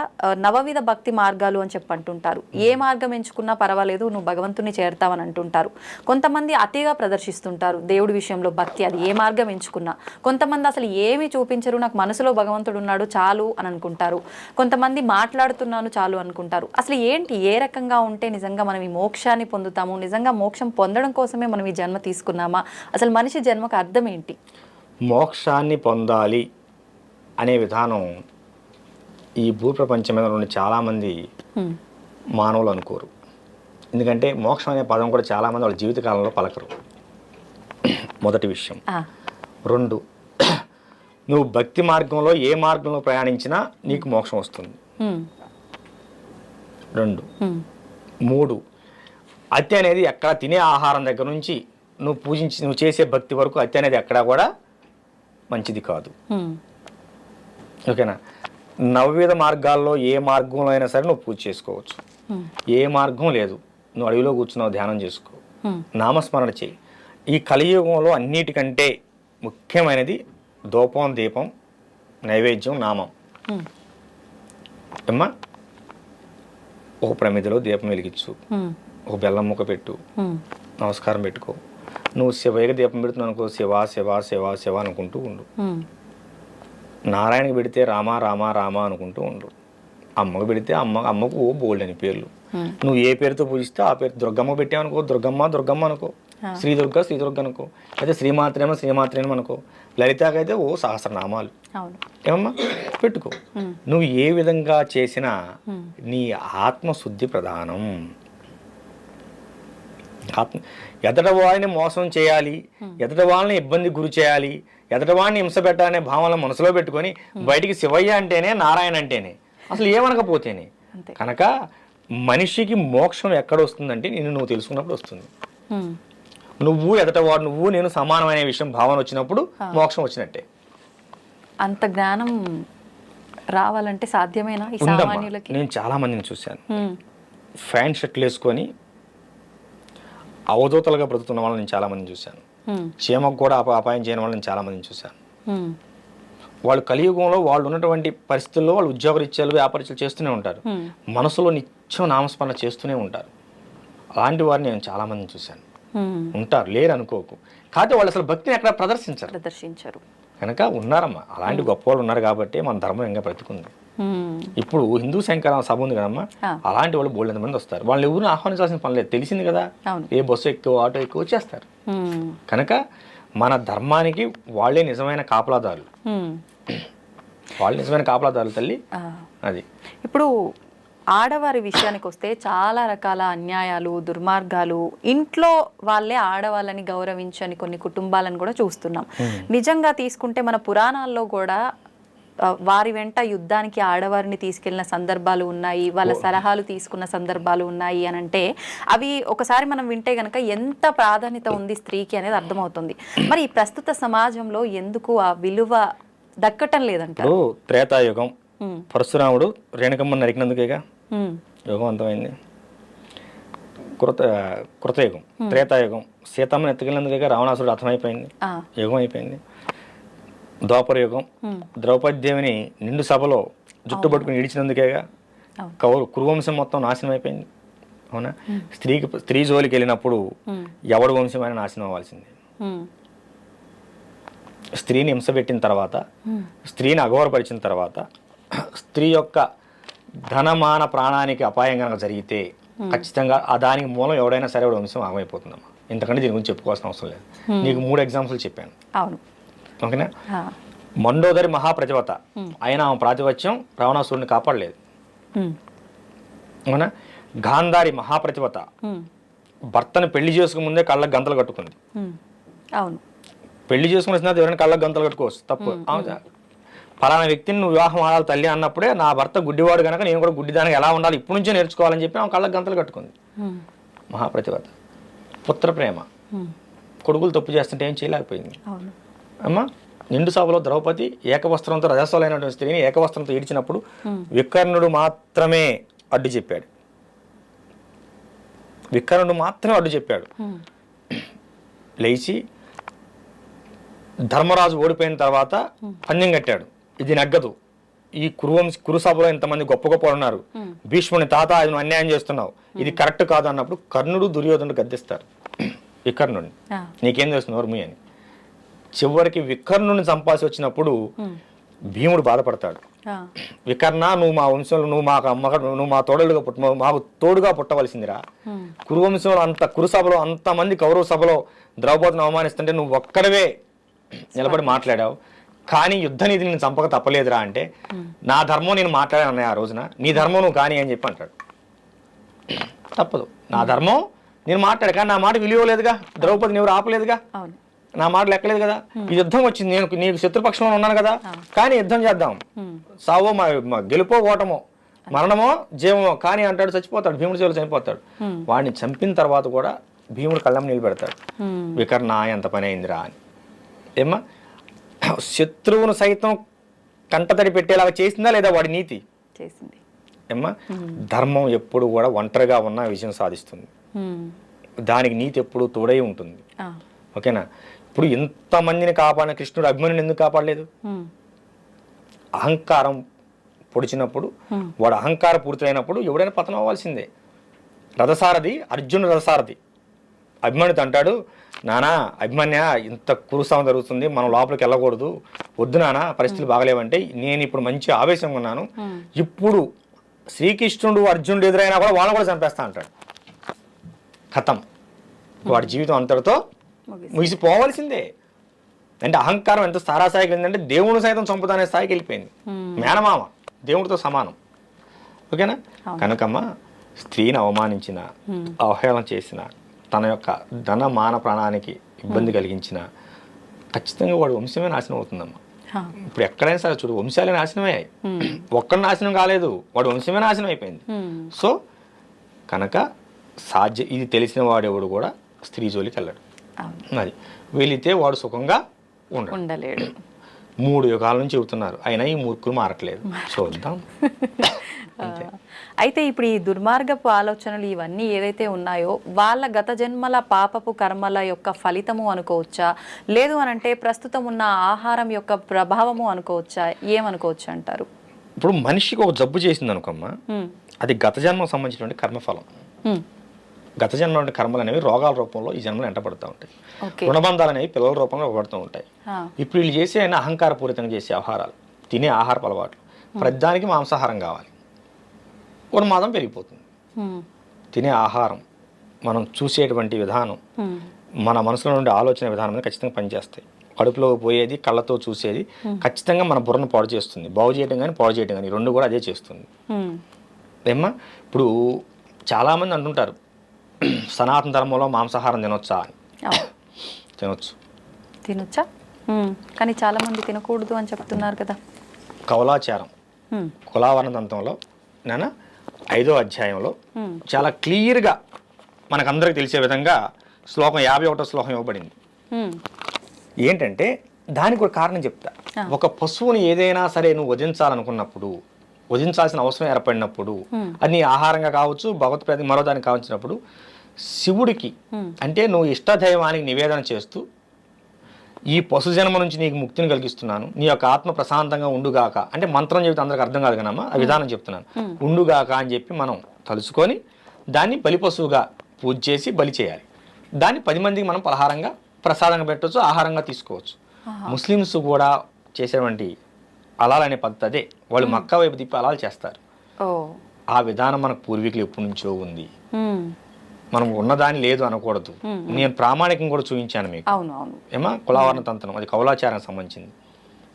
నవవిధ భక్తి మార్గాలు అని చెప్పి అంటుంటారు. ఏ మార్గం ఎంచుకున్నా పర్వాలేదు, నువ్వు భగవంతుని చేరుతావని అంటుంటారు. కొంతమంది అతిగా ప్రదర్శిస్తుంటారు దేవుడి విషయంలో భక్తి, అది ఏ మార్గం ఎంచుకున్నా. కొంతమంది అసలు ఏమీ చూపించరు, నాకు మనసులో భగవంతుడు ఉన్నాడు చాలు అని అనుకుంటారు. కొంతమంది మాట్లాడుతున్నాను చాలు అనుకుంటారు. అసలు ఏంటి, ఏ రకంగా ఉంటే నిజంగా మనం ఈ మోక్షాన్ని పొందుతాము? నిజంగా మోక్షం పొందడం కోసమే మనం ఈ జన్మ తీసుకున్నామా? అసలు మనిషి జన్మకు అర్థం ఏంటి? మోక్షాన్ని పొందాలి అనే విధానం ఈ భూప్రపంచం మీద ఉన్న చాలామంది మానవులు అనుకోరు. ఎందుకంటే మోక్షం అనే పదం కూడా చాలామంది వాళ్ళ జీవితకాలంలో పలకరు. మొదటి విషయం. 2, నువ్వు భక్తి మార్గంలో ఏ మార్గంలో ప్రయాణించినా నీకు మోక్షం వస్తుంది. 2, 3, అతి అనేది ఎక్కడ తినే ఆహారం దగ్గర నుంచి నువ్వు చేసే భక్తి వరకు అతి అనేది ఎక్కడా కూడా మంచిది కాదు. ఓకేనా? నవవిధ మార్గాల్లో ఏ మార్గంలో అయినా సరే నువ్వు పూజ చేసుకోవచ్చు. ఏ మార్గం లేదు, నువ్వు అడవిలో కూర్చున్నావు, ధ్యానం చేసుకో, నామస్మరణ చేయి. ఈ కలియుగంలో అన్నిటికంటే ముఖ్యమైనది ధూపం, దీపం, నైవేద్యం, నామం. అమ్మా, ఒక ప్రమిదిలో దీపం వెలిగించు, ఒక బెల్లం ముక్క పెట్టు, నమస్కారం పెట్టుకో. నువ్వు శివయ్యకి దీపం పెడుతున్నావు అనుకో, శివ శివ శివ శివ అనుకుంటూ ఉండు. నారాయణకి పెడితే రామ రామ రామ అనుకుంటూ ఉండు. అమ్మకు పెడితే అమ్మకు బోల్డ్ అని పేర్లు. నువ్వు ఏ పేరుతో పూజిస్తే ఆ పేరు. దుర్గమ్మ పెట్టావనుకో దుర్గమ్మ దుర్గమ్మ అనుకో. శ్రీదుర్గ అనుకో, అయితే శ్రీమాత్రేమో అనుకో, లలితకైతే ఓ సహస్రనామాలు. ఏమమ్మా పెట్టుకో. నువ్వు ఏ విధంగా చేసినా నీ ఆత్మశుద్ధి ప్రధానం. ఎదటి వాడిని మోసం చేయాలి, ఎదటి వాళ్ళని ఇబ్బంది గురి చేయాలి, ఎదటి వాడిని హింస పెట్టాలనే భావనలు మనసులో పెట్టుకొని బయటికి శివయ్య అంటేనే నారాయణ అంటేనే అసలు ఏమనకపోతేనే. కనుక మనిషికి మోక్షం ఎక్కడ వస్తుందంటే నువ్వు తెలుసుకున్నప్పుడు వస్తుంది. నువ్వు ఎదటవాడు నువ్వు నేను సమానమైన విషయం భావన వచ్చినప్పుడు మోక్షం వచ్చినట్టే. అంత జ్ఞానం రావాలంటే సాధ్యమేనా ఈ సామాన్యులకి? నేను చాలా మందిని చూశాను, ఫ్యాన్ షర్ట్లు వేసుకొని అవధూతలుగా బ్రతుకుతున్న వాళ్ళని నేను చాలా మందిని చూశాను, క్షేమకు కూడా అపాయం చేయని వాళ్ళని చాలా మందిని చూశాను. వాళ్ళు కలియుగంలో వాళ్ళు ఉన్నటువంటి పరిస్థితుల్లో వాళ్ళు ఉద్యోగరీత్యాలు వ్యాపారీత్యాలు చేస్తూనే ఉంటారు, మనసులో నిత్యం నామస్మరణ చేస్తూనే ఉంటారు. అలాంటి వారిని నేను చాలా మందిని చూశాను. ఉంటారు, లేరు అనుకోకు, కాకపోతే వాళ్ళు అసలు భక్తిని ఎక్కడ ప్రదర్శించరు. కనుక ఉన్నారమ్మా, అలాంటి గొప్ప వాళ్ళు ఉన్నారు కాబట్టి మన ధర్మం ఇంకా బ్రతుకుంది. ఇప్పుడు హిందూ శంకర సభ ఉంది కదమ్మా, అలాంటి వాళ్ళు బోల్డ్ మంది వస్తారు. వాళ్ళు ఎవరిని ఆహ్వానించాల్సిన పని లేదు, తెలిసింది కదా, ఏ బస్సు ఎక్కువ ఆటో ఎక్కువ వచ్చేస్తారు. కనుక మన ధర్మానికి వాళ్ళే నిజమైన కాపలాదారులు, వాళ్ళు నిజమైన కాపలాదారులు తల్లి. అది ఇప్పుడు ఆడవారి విషయానికి వస్తే చాలా రకాల అన్యాయాలు, దుర్మార్గాలు, ఇంట్లో వాళ్ళే ఆడవాళ్ళని గౌరవించని కొన్ని కుటుంబాలను కూడా చూస్తున్నాం. నిజంగా తీసుకుంటే మన పురాణాల్లో కూడా వారి వెంట యుద్ధానికి ఆడవారిని తీసుకెళ్లిన సందర్భాలు ఉన్నాయి, వాళ్ళ సలహాలు తీసుకున్న సందర్భాలు ఉన్నాయి అని అంటే అవి ఒకసారి మనం వింటే గనక ఎంత ప్రాధాన్యత ఉంది స్త్రీకి అనేది అర్థమవుతుంది. మరి ఈ ప్రస్తుత సమాజంలో ఎందుకు ఆ విలువ దక్కటం లేదంటారు? త్రేతాయుగం పరశురాముడు రేణుకమ్మ నరికినందుకేగా యుగం అంతమైంది. కృతయుగం, త్రేతాయుగం సీతమ్మని ఎత్తుకెళ్ళినందుకేగా రావణాసురుడు అర్థమైపోయింది, యుగం అయిపోయింది. ద్వాపర యుగం ద్రౌపది దేవిని నిండు సభలో జుట్టు పట్టుకుని ఈడ్చినందుకేగా కురువంశం మొత్తం నాశనం అయిపోయింది. అవునా? స్త్రీ జోలికి వెళ్ళినప్పుడు ఎవడు వంశమైనా నాశనం అవ్వాల్సింది. స్త్రీని హింస పెట్టిన తర్వాత, స్త్రీని అగౌరవపరిచిన తర్వాత, స్త్రీ యొక్క ధనమాన ప్రాణానికి అపాయం కనుక జరిగితే ఖచ్చితంగా దానికి మూలం ఎవడైనా సరే వంశం ఆగమైపోతుందమ్మా. ఇంతకంటే దీని గురించి చెప్పుకోవాల్సిన అవసరం లేదు. నీకు 3 ఎగ్జాంపుల్ చెప్పాను, ఓకేనా? మండోదరి మహాప్రతివత అయినా ఆమె ప్రాతిపత్యం రావణాసురుడిని కాపాడలేదు. అవునా? గాంధారి మహాప్రతివత భర్తను పెళ్లి చేసుకునే ముందే కళ్ళకు గంతలు కట్టుకుంది. పెళ్లి చేసుకునే సిద్ధంగా ఎవరైనా కళ్ళకు గంతలు కట్టుకోవచ్చు, తప్పు. ఫలానా వ్యక్తిని నువ్వు వివాహం ఆడాలి తల్లి అన్నప్పుడే నా భర్త గుడ్డివాడు కనుక నేను కూడా గుడ్డిదానికి ఎలా ఉండాలి ఇప్పటి నుంచే నేర్చుకోవాలని చెప్పి ఆమె కళ్ళకు గంతలు కట్టుకుంది. మహాప్రతివత. పుత్ర ప్రేమ, కొడుకులు తప్పు చేస్తుంటే ఏం చేయలేకపోయింది. అమ్మా నిండు సభలో ద్రౌపది ఏకవస్త్రంతో రజస్వలైనటువంటి స్త్రీని ఏకవస్త్రంతో ఈడ్చినప్పుడు వికర్ణుడు మాత్రమే అడ్డు చెప్పాడు. లేచి ధర్మరాజు ఓడిపోయిన తర్వాత పందెం కట్టాడు, ఇది నగ్గదు, ఈ కురు సభలో ఇంతమంది గొప్ప గొప్ప ఉన్నారు, భీష్ముని తాత నువ్వు అన్యాయం చేస్తున్నావు, ఇది కరెక్ట్ కాదు అన్నప్పుడు కర్ణుడు దుర్యోధనుడు గద్దిస్తారు వికర్ణుడిని, నీకేం తెలుస్తుంది వర్మి అని. చివరికి వికర్ణుని చంపాల్సి వచ్చినప్పుడు భీముడు బాధపడతాడు, వికర్ణ నువ్వు మా వంశంలో నువ్వు మా తోడుగా మాకు తోడుగా పుట్టవలసిందిరా. కురువంశంలో అంత కురుసభలో అంతమంది కౌరవ సభలో ద్రౌపదిని అవమానిస్తుంటే నువ్వు ఒక్కడవే నిలబడి మాట్లాడావు, కానీ యుద్ధ నీతి నేను చంపక తప్పలేదురా అంటే నా ధర్మం నేను మాట్లాడాను అన్నయ్య ఆ రోజున, నీ ధర్మం నువ్వు కానీ అని చెప్పి అంటాడు. తప్పదు, నా ధర్మం నేను మాట్లాడు, కానీ నా మాట విలువలేదుగా, ద్రౌపదిని ఎవరు ఆపలేదుగా, నా మాట లెక్కలేదు కదా. ఈ యుద్ధం వచ్చింది, నేను నీకు శత్రుపక్షంలో ఉన్నాను కదా, కానీ యుద్ధం చేద్దాం, సావో మా గెలుపో ఓటమో మరణమో జీవమో కానీ అంటాడు, చచ్చిపోతాడు, భీముడి చేతులు చనిపోతాడు. వాడిని చంపిన తర్వాత కూడా భీముడు కళ్ళం నిలబెడతాడు, వికర్ణ ఎంత పని అయిందిరా అని. ఏమ్మా శత్రువును సైతం కంటతడి పెట్టేలాగా చేసిందా లేదా వాడి నీతి చేసింది. ఏమ్మా ధర్మం ఎప్పుడు కూడా ఒంటరిగా ఉన్న విజయం సాధిస్తుంది, దానికి నీతి ఎప్పుడు తోడై ఉంటుంది. ఓకేనా? ఇప్పుడు ఇంతమందిని కాపాడిన కృష్ణుడు అభిమన్యుని ఎందుకు కాపాడలేదు? అహంకారం పొడిచినప్పుడు వాడు అహంకార పూర్తయినప్పుడు ఎవడైనా పతనం అవ్వాల్సిందే. రథసారథి అర్జునుడు రథసారథి, అభిమన్యుడు అంటాడు, నానా అభిమన్య ఇంత కురుసాం జరుగుతుంది, మనం లోపలికి వెళ్ళకూడదు, వద్దు నానా పరిస్థితులు బాగలేవంటే, నేను ఇప్పుడు మంచి ఆవేశంగా ఉన్నాను, ఇప్పుడు శ్రీకృష్ణుడు అర్జునుడు ఎదురైనా కూడా వాళ్ళని కూడా చంపేస్తా అంటాడు. కథం వాడి జీవితం అంతటితో ముగిసిపోవాల్సిందే. అంటే అహంకారం ఎంత స్థాయికి వెళ్ళిందంటే దేవుని సైతం చంపుతానే స్థాయికి వెళ్ళిపోయింది. మేనమామ దేవుడితో సమానం. ఓకేనా? కనుకమ్మ స్త్రీని అవమానించిన, అవహేళన చేసిన, తన యొక్క ధన మాన ప్రాణానికి ఇబ్బంది కలిగించిన ఖచ్చితంగా వాడు వంశమే నాశనం అవుతుందమ్మా. ఇప్పుడు ఎక్కడైనా సరే చూడు, వంశాలే నాశనమే. ఒక్కడు నాశనం కాలేదు, వాడు వంశమే నాశనం అయిపోయింది. సో కనుక ఇది తెలిసిన వాడెవడు కూడా స్త్రీ జోలికి వెళ్ళడు. అది వెళితే వాడు సుఖంగా ఉండలేడు. 3 యుగాల నుంచి చెబుతున్నారు, అయినా ఈ మూర్ఖులు మారట్లేదు. చూద్దాం. అయితే ఇప్పుడు ఈ దుర్మార్గపు ఆలోచనలు ఇవన్నీ ఏదైతే ఉన్నాయో వాళ్ళ గత జన్మల పాపపు కర్మల యొక్క ఫలితము అనుకోవచ్చా, లేదు అనంటే ప్రస్తుతం ఉన్న ఆహారం యొక్క ప్రభావము అనుకోవచ్చా, ఏమనుకోవచ్చు అంటారు? ఇప్పుడు మనిషికి ఒక జబ్బు చేసింది అనుకోమ్మా, అది గత జన్మకు సంబంధించినటువంటి కర్మఫలం. గత జన్మ కర్మలు అనేవి రోగాల రూపంలో ఈ జన్మలో ఎంటపడుతూ ఉంటాయి. రుణబంధాలు అనేవి పిల్లల రూపంలో ఇవ్వబడుతూ ఉంటాయి. ఇప్పుడు వీళ్ళు చేసే అహంకారపూరితంగా చేసే ఆహారాలు, తినే ఆహారపు అలవాట్లు, ప్రతిదానికి మాంసాహారం కావాలి, ఉన్మాదం పెరిగిపోతుంది. తినే ఆహారం, మనం చూసేటువంటి విధానం, మన మనసులో నుండి ఆలోచన విధానం ఖచ్చితంగా పనిచేస్తాయి. కడుపులో పోయేది, కళ్ళతో చూసేది ఖచ్చితంగా మన బుర్రను పాడు చేస్తుంది. బాగు చేయడం కానీ పాడు చేయడం కానీ రెండు కూడా అదే చేస్తుంది. ఏమ్మా, ఇప్పుడు చాలామంది అంటుంటారు సనాతన ధర్మంలో మాంసాహారం తినొచ్చా అని. తినొచ్చా? కానీ చాలా మంది తినకూడదు అని చెప్తున్నారు కదా. కౌలాచారం, కులావరణ తంత్రంలో 5వ అధ్యాయంలో చాలా క్లియర్గా మనకందరికి తెలిసే విధంగా శ్లోకం 51వ శ్లోకం ఇవ్వబడింది. ఏంటంటే దానికి ఒక కారణం చెప్తా. ఒక పశువుని ఏదైనా సరే నువ్వు వధించాలనుకున్నప్పుడు, వధించాల్సిన అవసరం ఏర్పడినప్పుడు, అది నీ ఆహారంగా కావచ్చు, భగవత్ ప్రతి మరో దానికి కావచ్చినప్పుడు శివుడికి అంటే నువ్వు ఇష్టదైవానికి నివేదన చేస్తూ ఈ పశుజన్మ నుంచి నీకు ముక్తిని కలిగిస్తున్నాను, నీ యొక్క ఆత్మ ప్రశాంతంగా ఉండుగాక అంటే మంత్రం చెబితే అందరికి అర్థం కాదు కదమ్మా, ఆ విధానం చెప్తున్నాను. ఉండుగాక అని చెప్పి మనం తలుచుకొని దాన్ని బలి పశువుగా పూజ చేసి బలి చేయాలి. దాన్ని 10 మందికి మనం పలహారంగా ప్రసాదంగా పెట్టవచ్చు, ఆహారంగా తీసుకోవచ్చు. ముస్లిమ్స్ కూడా చేసేటువంటి అలాల్ అనే పద్ధతి అదే. వాళ్ళు మక్కా వైపు తిప్పి అలాలు చేస్తారు. ఆ విధానం మనకు పూర్వీకులు ఎప్పటి నుంచో ఉంది. మనం ఉన్నదాని లేదు అనకూడదు. నేను ప్రామాణికం కూడా చూపించాను మీకు. ఏమా కులావరణ తంత్రం అది కౌలాచారానికి సంబంధించింది.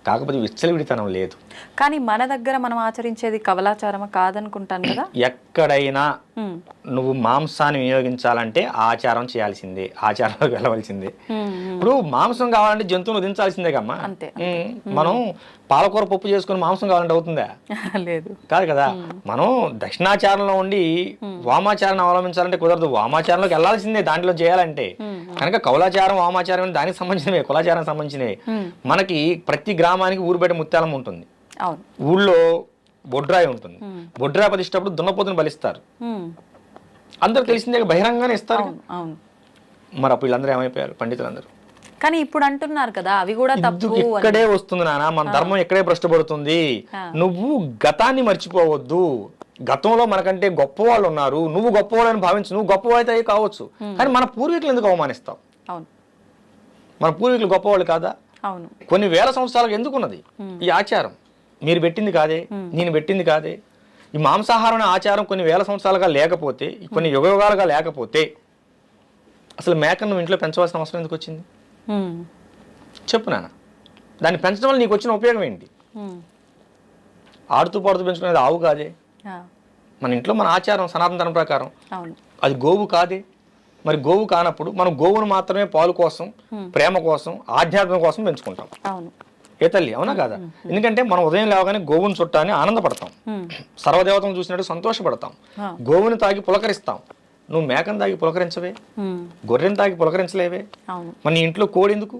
కాకపోతే విచ్చలవిడితనం లేదు. కానీ మన దగ్గర మనం ఆచరించేది కవలాచారమా కాదనుకుంటాను కదా. ఎక్కడైనా నువ్వు మాంసాన్ని వినియోగించాలంటే ఆచారం చేయాల్సిందే, ఆచారంలోకి వెళ్ళవలసిందే. ఇప్పుడు మాంసం కావాలంటే జంతువును వధించాల్సిందే కమ్మా. మనం పాలకూర పప్పు చేసుకుని మాంసం కావాలంటే అవుతుందా? లేదు, కాదు కదా. మనం దక్షిణాచారంలో ఉండి వామాచారాన్ని అవలంబించాలంటే కుదరదు. వామాచారంలోకి వెళ్ళాల్సిందే దాంట్లో చేయాలంటే. కనుక కౌలాచారం వామాచారం దానికి సంబంధించినవే, కులాచారానికి సంబంధించినవి. మనకి ప్రతి గ్రామానికి ఊరు బయట ముత్యాలం ఉంటుంది. ఊళ్ళో బొడ్రాయి ఉంటుంది. బొడ్రాయి ప్రతిష్టప్పుడు దున్నపోతుని బలిస్తారు. అందరూ తెలిసిందే, బహిరంగానే ఇస్తారు. మరి అప్పుడు వీళ్ళందరూ ఏమైపోయారు? పండితులందరూ. కానీ ఇప్పుడు అంటున్నారు కదా అవి కూడా తప్పు. ఇక్కడే వస్తుంది నాన్న, మన ధర్మం ఎక్కడే భ్రష్టపడుతుంది. నువ్వు గతాన్ని మర్చిపోవద్దు. గతంలో మనకంటే గొప్ప వాళ్ళు ఉన్నారు, నువ్వు గొప్పవాళ్ళని భావించు. నువ్వు గొప్పవాళ్ళైతే అవి కావచ్చు, కానీ మన పూర్వీకులు ఎందుకు అవమానిస్తావు? మన పూర్వీకులు గొప్పవాళ్ళు కాదా? కొన్ని వేల సంవత్సరాలకు ఎందుకున్నది ఈ ఆచారం? మీరు పెట్టింది కాదే, నేను పెట్టింది కాదే. ఈ మాంసాహారం ఆచారం కొన్ని వేల సంవత్సరాలుగా లేకపోతే, కొన్ని యుగాలుగా లేకపోతే అసలు మేకను నువ్వు ఇంట్లో పెంచవలసిన అవసరం ఎందుకు వచ్చింది? చెప్పు నాన్న. దాన్ని పెంచడం వల్ల నీకు వచ్చిన ఉపయోగం ఏంటి? ఆడుతూ పాడుతూ పెంచుకునేది ఆవు కాదే. మన ఇంట్లో మన ఆచారం సనాతన ధర్మం ప్రకారం అది గోవు కాదే. మరి గోవు కానప్పుడు మనం గోవును మాత్రమే పాలు కోసం, ప్రేమ కోసం, ఆధ్యాత్మం కోసం పెంచుకుంటాం. ఏ తల్లి, అవునా కాదా? ఎందుకంటే మనం ఉదయం లేవగానే గోవుని చుట్టాన్ని ఆనందపడతాం, సర్వదేవతను చూసినట్టు సంతోషపడతాం, గోవుని తాగి పులకరిస్తాం. నువ్వు మేకను తాగి పులకరించవే, గొర్రెని తాగి పులకరించలేవే. మన నీ ఇంట్లో కోడి ఎందుకు?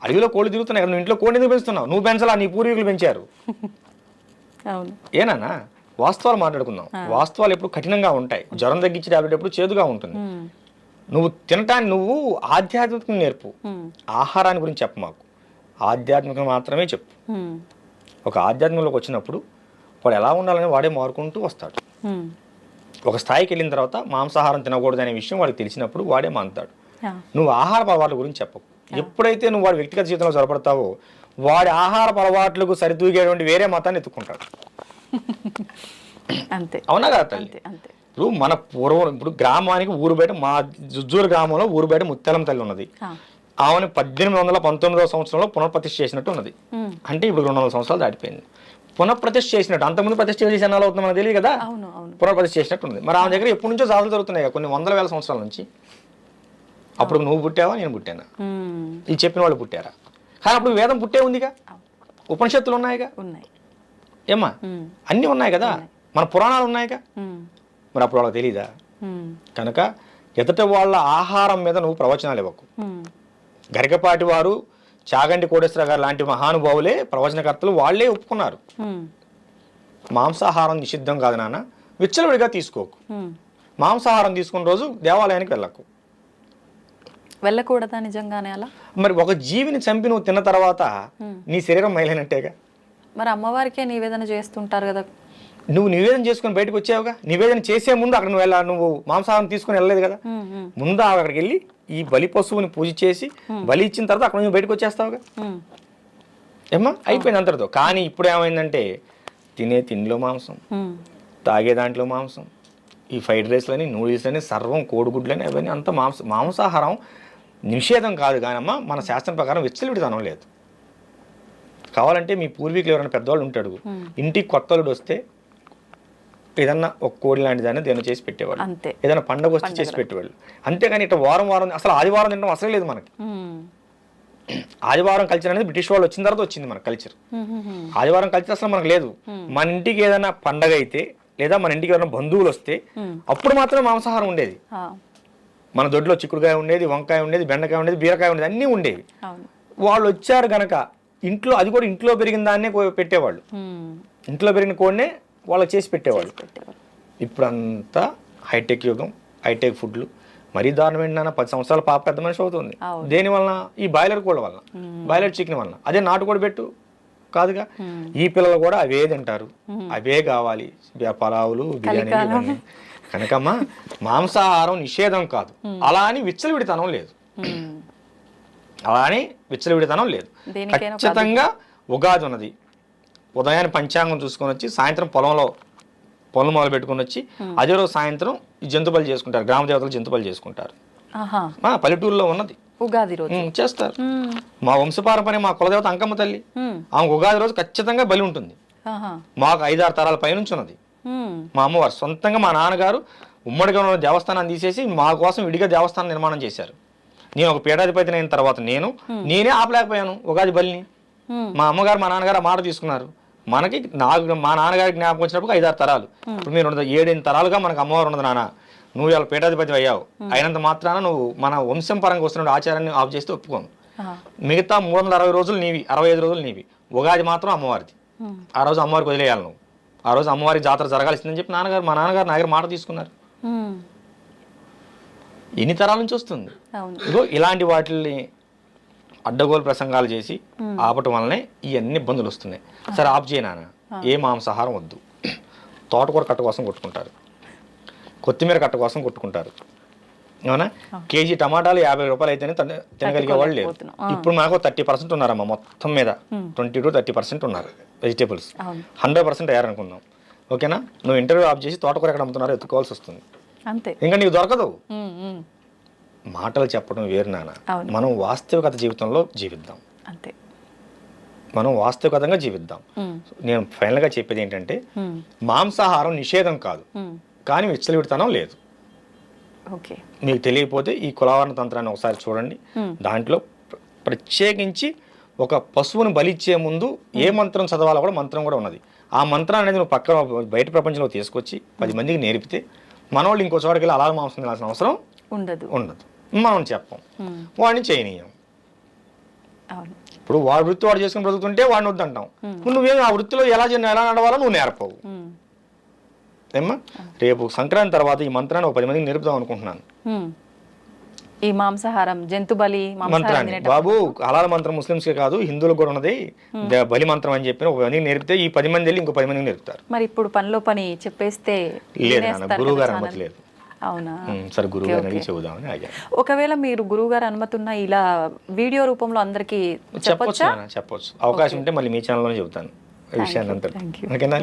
అడవిలో కోడి తిరుగుతున్నాయి కదా, నువ్వు ఇంట్లో కోడి ఎందుకు పెంచుతున్నావు? నువ్వు పెంచలా, నీ పూర్వీకులు పెంచారు. ఏనా? వాస్తవాలు మాట్లాడుకుందాం. వాస్తవాలు ఎప్పుడు కఠినంగా ఉంటాయి. జ్వరం తగ్గించే టాబ్లెట్ ఎప్పుడు చేదుగా ఉంటుంది. నువ్వు తినటాన్ని నువ్వు ఆధ్యాత్మికంగా నేర్పు. ఆహారాన్ని గురించి చెప్పు మాకు, ఆధ్యాత్మికంగా మాత్రమే చెప్పు. ఒక ఆధ్యాత్మికంలోకి వచ్చినప్పుడు వాడు ఎలా ఉండాలని వాడే మారుకుంటూ వస్తాడు. ఒక స్థాయికి వెళ్ళిన తర్వాత మాంసాహారం తినకూడదు అనే విషయం వాడికి తెలిసినప్పుడు వాడే మానుతాడు. నువ్వు ఆహార అలవాట్ల గురించి చెప్పకు. ఎప్పుడైతే నువ్వు వాడి వ్యక్తిగత జీవితంలో జొరపడతావో వాడి ఆహార అలవాట్లకు సరితూగేటువంటి వేరే మతాన్ని ఎత్తుకుంటాడు. అంతే, అవునా కదా తల్లి? ఇప్పుడు మన పూర్వం ఇప్పుడు గ్రామానికి ఊరు బయట మా జుజ్జూరు గ్రామంలో ఊరు బయట ముత్యాలం తల్లి ఉన్నది. ఆమెను 1819వ సంవత్సరంలో పునఃప్రతిష్ఠ చేసినట్టు ఉన్నది. అంటే ఇప్పుడు 200 సంవత్సరాలు దాటిపోయింది. పునఃప్రతిష్ఠ చేసినట్టు, అంతకుముందు ప్రతిష్ఠ చేసి ఎన్నాళ్ళు అవుతుంది మనకు తెలియదు కదా. పునఃప్రతిష్ఠ చేసినట్టు ఉంది. మరి ఆమె దగ్గర ఎప్పటి నుంచో సాధనలు జరుగుతున్నాయి, కొన్ని వందల వేల సంవత్సరాల నుంచి. అప్పుడు నువ్వు పుట్టావా, నేను పుట్టానా, ఇది చెప్పిన వాళ్ళు పుట్టారా? కానీ అప్పుడు వేదం పుట్టే ఉందిగా, ఉపనిషత్తులు ఉన్నాయిగా, ఏమ్మా అన్నీ ఉన్నాయి కదా, మన పురాణాలు ఉన్నాయిగా. మరి అప్పుడు వాళ్ళకి తెలీదా? కనుక ఎదుట వాళ్ళ ఆహారం మీద నువ్వు ప్రవచనాలు ఇవ్వకు. గరికపాటి వారు, చాగంటి కోటేశ్వర గారు లాంటి మహానుభావులే ప్రవచనకర్తలు, వాళ్లే ఒప్పుకున్నారు. మాంసాహారం నిషిద్ధం కాదు నాన్న, విచ్చలవిడిగా తీసుకోకు. మాంసాహారం తీసుకున్న రోజు దేవాలయానికి వెళ్ళకూడదా నిజంగానే అలా? మరి ఒక జీవిని చంపి నువ్వు తిన్న తర్వాత నీ శరీరం మైలైనట్టేగా. మరి అమ్మవారికే నివేదన చేస్తుంటారు కదా. నువ్వు నివేదన చేసుకుని బయటకు వచ్చావుగా. నివేదన చేసే ముందు అక్కడ నువ్వు మాంసాహారం తీసుకుని వెళ్ళలేదు కదా. ముందు అక్కడికి వెళ్ళి ఈ బలి పశువుని పూజ చేసి బలి ఇచ్చిన తర్వాత అక్కడ నువ్వు బయటకు వచ్చేస్తావుగా. ఏమ్మా అయిపోయింది అంతటితో. కానీ ఇప్పుడు ఏమైందంటే తినే తిండిలో మాంసం, తాగే దాంట్లో మాంసం, ఈ ఫ్రైడ్ రైస్లని, నూడిల్స్లని, సర్వం కోడిగుడ్లని, అవన్నీ అంతా మాంసాహారం నిషేధం కాదు. కానమ్మా మన శాస్త్రం ప్రకారం విచ్చలవిడితనం లేదు. కావాలంటే మీ పూర్వీకులు ఎవరైనా పెద్దవాళ్ళు ఉంటాడు, ఇంటికి కొత్తలుడు వస్తే ఏదన్నా ఒక కోడి లాంటి దాన్ని దేని చేసి పెట్టేవాళ్ళు, ఏదైనా పండగ వస్తే చేసి పెట్టేవాళ్ళు. అంతేగాని ఇట్లా వారం అసలు ఆదివారం తినడం అసలు లేదు మనకి. ఆదివారం కల్చర్ అనేది బ్రిటిష్ వాళ్ళు వచ్చిన తర్వాత వచ్చింది మన కల్చర్. ఆదివారం కల్చర్ అసలు మనకు లేదు. మన ఇంటికి ఏదైనా పండగ అయితే లేదా మన ఇంటికి ఏదైనా బంధువులు వస్తే అప్పుడు మాత్రమే మాంసాహారం ఉండేది. మన దొడ్లో చిక్కుడుకాయ ఉండేది, వంకాయ ఉండేది, బెండకాయ ఉండేది, బీరకాయ ఉండేది, అన్నీ ఉండేవి. వాళ్ళు వచ్చారు గనక ఇంట్లో, అది కూడా ఇంట్లో పెరిగిన దాన్నే పెట్టేవాళ్ళు. ఇంట్లో పెరిగిన కోడినే వాళ్ళకి చేసి పెట్టేవాళ్ళు. ఇప్పుడంతా హైటెక్ యుగం, హైటెక్ ఫుడ్లు. మరీ దారుణమైన నాన్న, 10 సంవత్సరాల పాప పెద్ద మనిషి అవుతుంది. దేని వలన? ఈ బాయిలర్ కోళ్ళ వలన, బాయిలర్ చికెన్ వలన. అదే నాటుకోడి పెట్టు కాదుగా. ఈ పిల్లలు కూడా అవే తింటారు, అవే కావాలి, పలావులు, బిర్యానీలు. కనుకమ్మా మాంసాహారం నిషేధం కాదు, అలా అని విచ్చలవిడితనం లేదు. అలానే విచ్చలవిడితనం లేదు. ఖచ్చితంగా ఉగాది ఉన్నది, ఉదయాన్ని పంచాంగం చూసుకొని వచ్చి సాయంత్రం పొలం మొదలు పెట్టుకుని వచ్చి అదే రోజు సాయంత్రం జంతు బలి చేసుకుంటారు. గ్రామ దేవతలు జంతు బలి చేసుకుంటారు. పల్లెటూరులో ఉన్నది ఉగాది రోజు చేస్తారు. మా వంశపారంపర్యం మా కులదేవత అంకమ్మ తల్లి, ఆమె ఉగాది రోజు ఖచ్చితంగా బలి ఉంటుంది. మాకు 5-6 తరాల పైనుంచి ఉన్నది. మా అమ్మవారు సొంతంగా మా నాన్నగారు ఉమ్మడిగా ఉన్న దేవస్థానాన్ని తీసేసి మా కోసం విడిగా దేవస్థానం నిర్మాణం చేశారు. నేను ఒక పీఠాధిపతిని అయిన తర్వాత నేనే ఆపలేకపోయాను ఉగాది బలిని. మా అమ్మగారు మా నాన్నగారు ఆ మాట తీసుకున్నారు. నాకు మా నాన్నగారికి జ్ఞాపకం వచ్చినప్పుడు 5-6 తరాలు, ఇప్పుడు మీరు 7-8 తరాలుగా మనకు అమ్మవారు ఉన్నది. నాన్న నువ్వు ఇలా పీఠాధిపతి అయ్యావు, అయినంత మాత్రాన నువ్వు మన వంశం పరంగా వస్తున్న ఆచారాన్ని ఆఫ్ చేస్తే ఒప్పుకోను. మిగతా 360 రోజులు నీవి, 65 రోజులు నీవి. ఉగాది మాత్రం అమ్మవారిది. ఆ రోజు అమ్మవారికి వదిలేయాలి నువ్వు. ఆ రోజు అమ్మవారి జాతర జరగాల్సిందని చెప్పి మా నాన్నగారు నా దగ్గర మాట తీసుకున్నారు. ఎన్ని తరాల నుంచి వస్తుంది. ఇగో ఇలాంటి వాటిని అడ్డగోలు ప్రసంగాలు చేసి ఆపటం వల్లనే ఇవన్నీ ఇబ్బందులు వస్తున్నాయి. సరే ఆఫ్ చేయనా, ఏ మాంసాహారం వద్దు. తోటకూర కట్ట కోసం కొట్టుకుంటారు, కొత్తిమీర కట్ట కోసం కొట్టుకుంటారు. అవునా? కేజీ టమాటాలు 50 రూపాయలు అయితేనే తినగలిగే వాళ్ళు లేరు. ఇప్పుడు మాకు 30% ఉన్నారమ్మా, మొత్తం మీద 20 to 30% ఉన్నారు వెజిటేబుల్స్. 100% అయ్యారనుకుందాం. ఓకేనా? నువ్వు ఇంటర్వ్యూ ఆఫ్ చేసి తోటకూర ఎక్కడ అమ్ముతున్నారో ఎత్తుకోవాల్సి వస్తుంది. ఇంకా నీకు దొరకదు. మాటలు చెప్పడం వేరు నాన్న. మనం వాస్తవికత జీవితంలో జీవిద్దాం, మనం వాస్తవికతంగా జీవిద్దాం. నేను ఫైనల్గా చెప్పేది ఏంటంటే మాంసాహారం నిషేధం కాదు, కానీ విచ్చలవిడితనం లేదు. మీకు తెలియకపోతే ఈ కులవర్ణ తంత్రాన్ని ఒకసారి చూడండి. దాంట్లో ప్రత్యేకించి ఒక పశువుని బలిచ్చే ముందు ఏ మంత్రం చదవాలో కూడా మంత్రం కూడా ఉన్నది. ఆ మంత్రాన్ని అనేది నువ్వు పక్కన బయట ప్రపంచంలో తీసుకొచ్చి 10 మందికి నేర్పితే మనోళ్ళు ఇంకో చోటకి వెళ్ళి అలాల మాంసం తినాల్సిన అవసరం ఉండదు. మనం చెప్పం, వాడిని చేయనీయం. ఇప్పుడు వాడు వృత్తి వాడు చేసుకుని బ్రతుకుతుంటే వాడిని వద్దంటాం. నువ్వేం ఆ వృత్తిలో ఎలా నడవాలో నువ్వు నేర్పవు. ఏమ్మా, రేపు సంక్రాంతి తర్వాత ఈ మంత్రాన్ని ఒక 10 మందికి నేర్పుదాం అనుకుంటున్నాను. ఈ మాంసాహారం జంతు బలి మంత్రాన్ని బాబు, హలాల్ మంత్రం ముస్లింస్ కాదు హిందువులకు కూడా ఉన్నది, బలి మంత్రం అని చెప్పి ఒక 10 మందికి నేర్పితే ఈ 10 మంది వెళ్ళి ఇంకో 10 మందికి నేర్పుతారు. మరి ఇప్పుడు పనిలో పని చెప్పేస్తే లేదు, గురువు గారు అనుమతి లేదు. అవునా? సరే గురువు గారిని చెబుదామని ఆగాను. ఒకవేళ మీరు గురువు గారు అనుమతి ఉన్న ఇలా వీడియో రూపంలో అందరికి చెప్పొచ్చు. అవకాశం ఉంటే మళ్ళీ మీ ఛానల్లోనే చెబుతాను. విషయాన్ని అంటారు. ఓకేనా?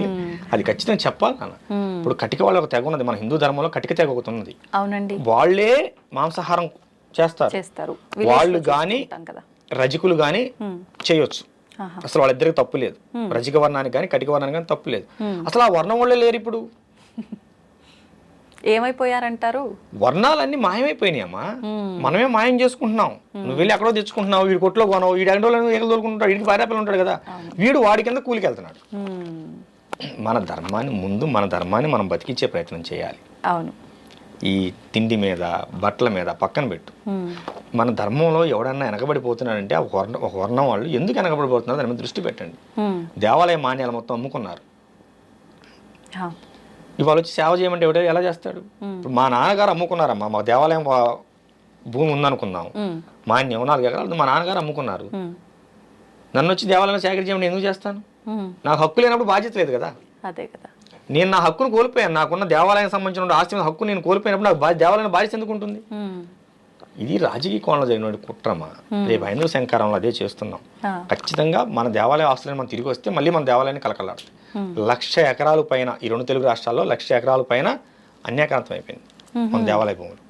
అది ఖచ్చితంగా చెప్పాలి నాన్న. ఇప్పుడు కటిక వాళ్ళ ఒక తెగ ఉన్నది, మన హిందూ ధర్మంలో కటిక తెగ ఒకటి ఉన్నది. అవునండి, వాళ్ళే మాంసాహారం చేస్తారు. వాళ్ళు కానీ రజకులు కానీ చేయొచ్చు. అసలు వాళ్ళిద్దరికి తప్పు లేదు. రజక వర్ణానికి కానీ కటిక వర్ణానికి కానీ తప్పు లేదు. అసలు ఆ వర్ణం వాళ్ళే లేరు ఇప్పుడు. ఏమైపోయారంటారు? వర్ణాలన్నీ మాయమైపోయినాయి అమ్మా. మనమే మాయం చేసుకుంటున్నాం. నువ్వు వెళ్ళి ఎక్కడో తెచ్చుకుంటున్నావు, వీడి కొట్లో కొనవు, వీడి ఎండలో ఏగలు తోలుకుంటాడు, వీడికి భార్య పిల్లలు ఉంటాడు కదా, వీడు వాడి కింద కూలికి వెళ్తున్నాడు. మన ధర్మాన్ని మనం బతికించే ప్రయత్నం చేయాలి. అవును. ఈ తిండి మీద బట్టల మీద పక్కన పెట్టు. మన ధర్మంలో ఎవడన్నా వెనకబడిపోతున్నాడంటే ఒక వర్ణం వాళ్ళు ఎందుకు వెనకబడిపోతున్నారు దాని మీద దృష్టి పెట్టండి. దేవాలయ మాన్యాలు మొత్తం అమ్ముకున్నారు. ఇవాళ వచ్చి సేవ చేయమంటే ఎవడో ఎలా చేస్తాడు? ఇప్పుడు మా నాన్నగారు అమ్ముకున్నారమ్మా, మాకు దేవాలయం భూమి ఉందనుకుందాం, మాన్యం 4 ఎకరాలు మా నాన్నగారు అమ్ముకున్నారు. నన్ను వచ్చి దేవాలయం సేకరి చేయమని ఎందుకు చేస్తాను? నాకు హక్కు లేనప్పుడు బాధ్యత లేదు కదా. అదే కదా, నేను నా హక్కును కోల్పోయాను. నాకున్న దేవాలయం సంబంధించిన ఆస్తి మీద హక్కు నేను కోల్పోయినప్పుడు నాకు దేవాలయం బాధ్యత ఎందుకు ఉంటుంది? ఇది రాజకీయ కోణంలో జరిగిన కుట్రమా. రేపు హైందవ శంకరంలో అదే చేస్తున్నాం. ఖచ్చితంగా మన దేవాలయ ఆస్తులను మనం తిరిగి వస్తే మళ్ళీ మన దేవాలయాన్ని కలకలాడుతుంది. 1,00,000 ఎకరాల పైన ఈ 2 తెలుగు రాష్ట్రాల్లో 1,00,000 ఎకరాల పైన అన్యాక్రాంతం అయిపోయింది మన దేవాలయ భూములు.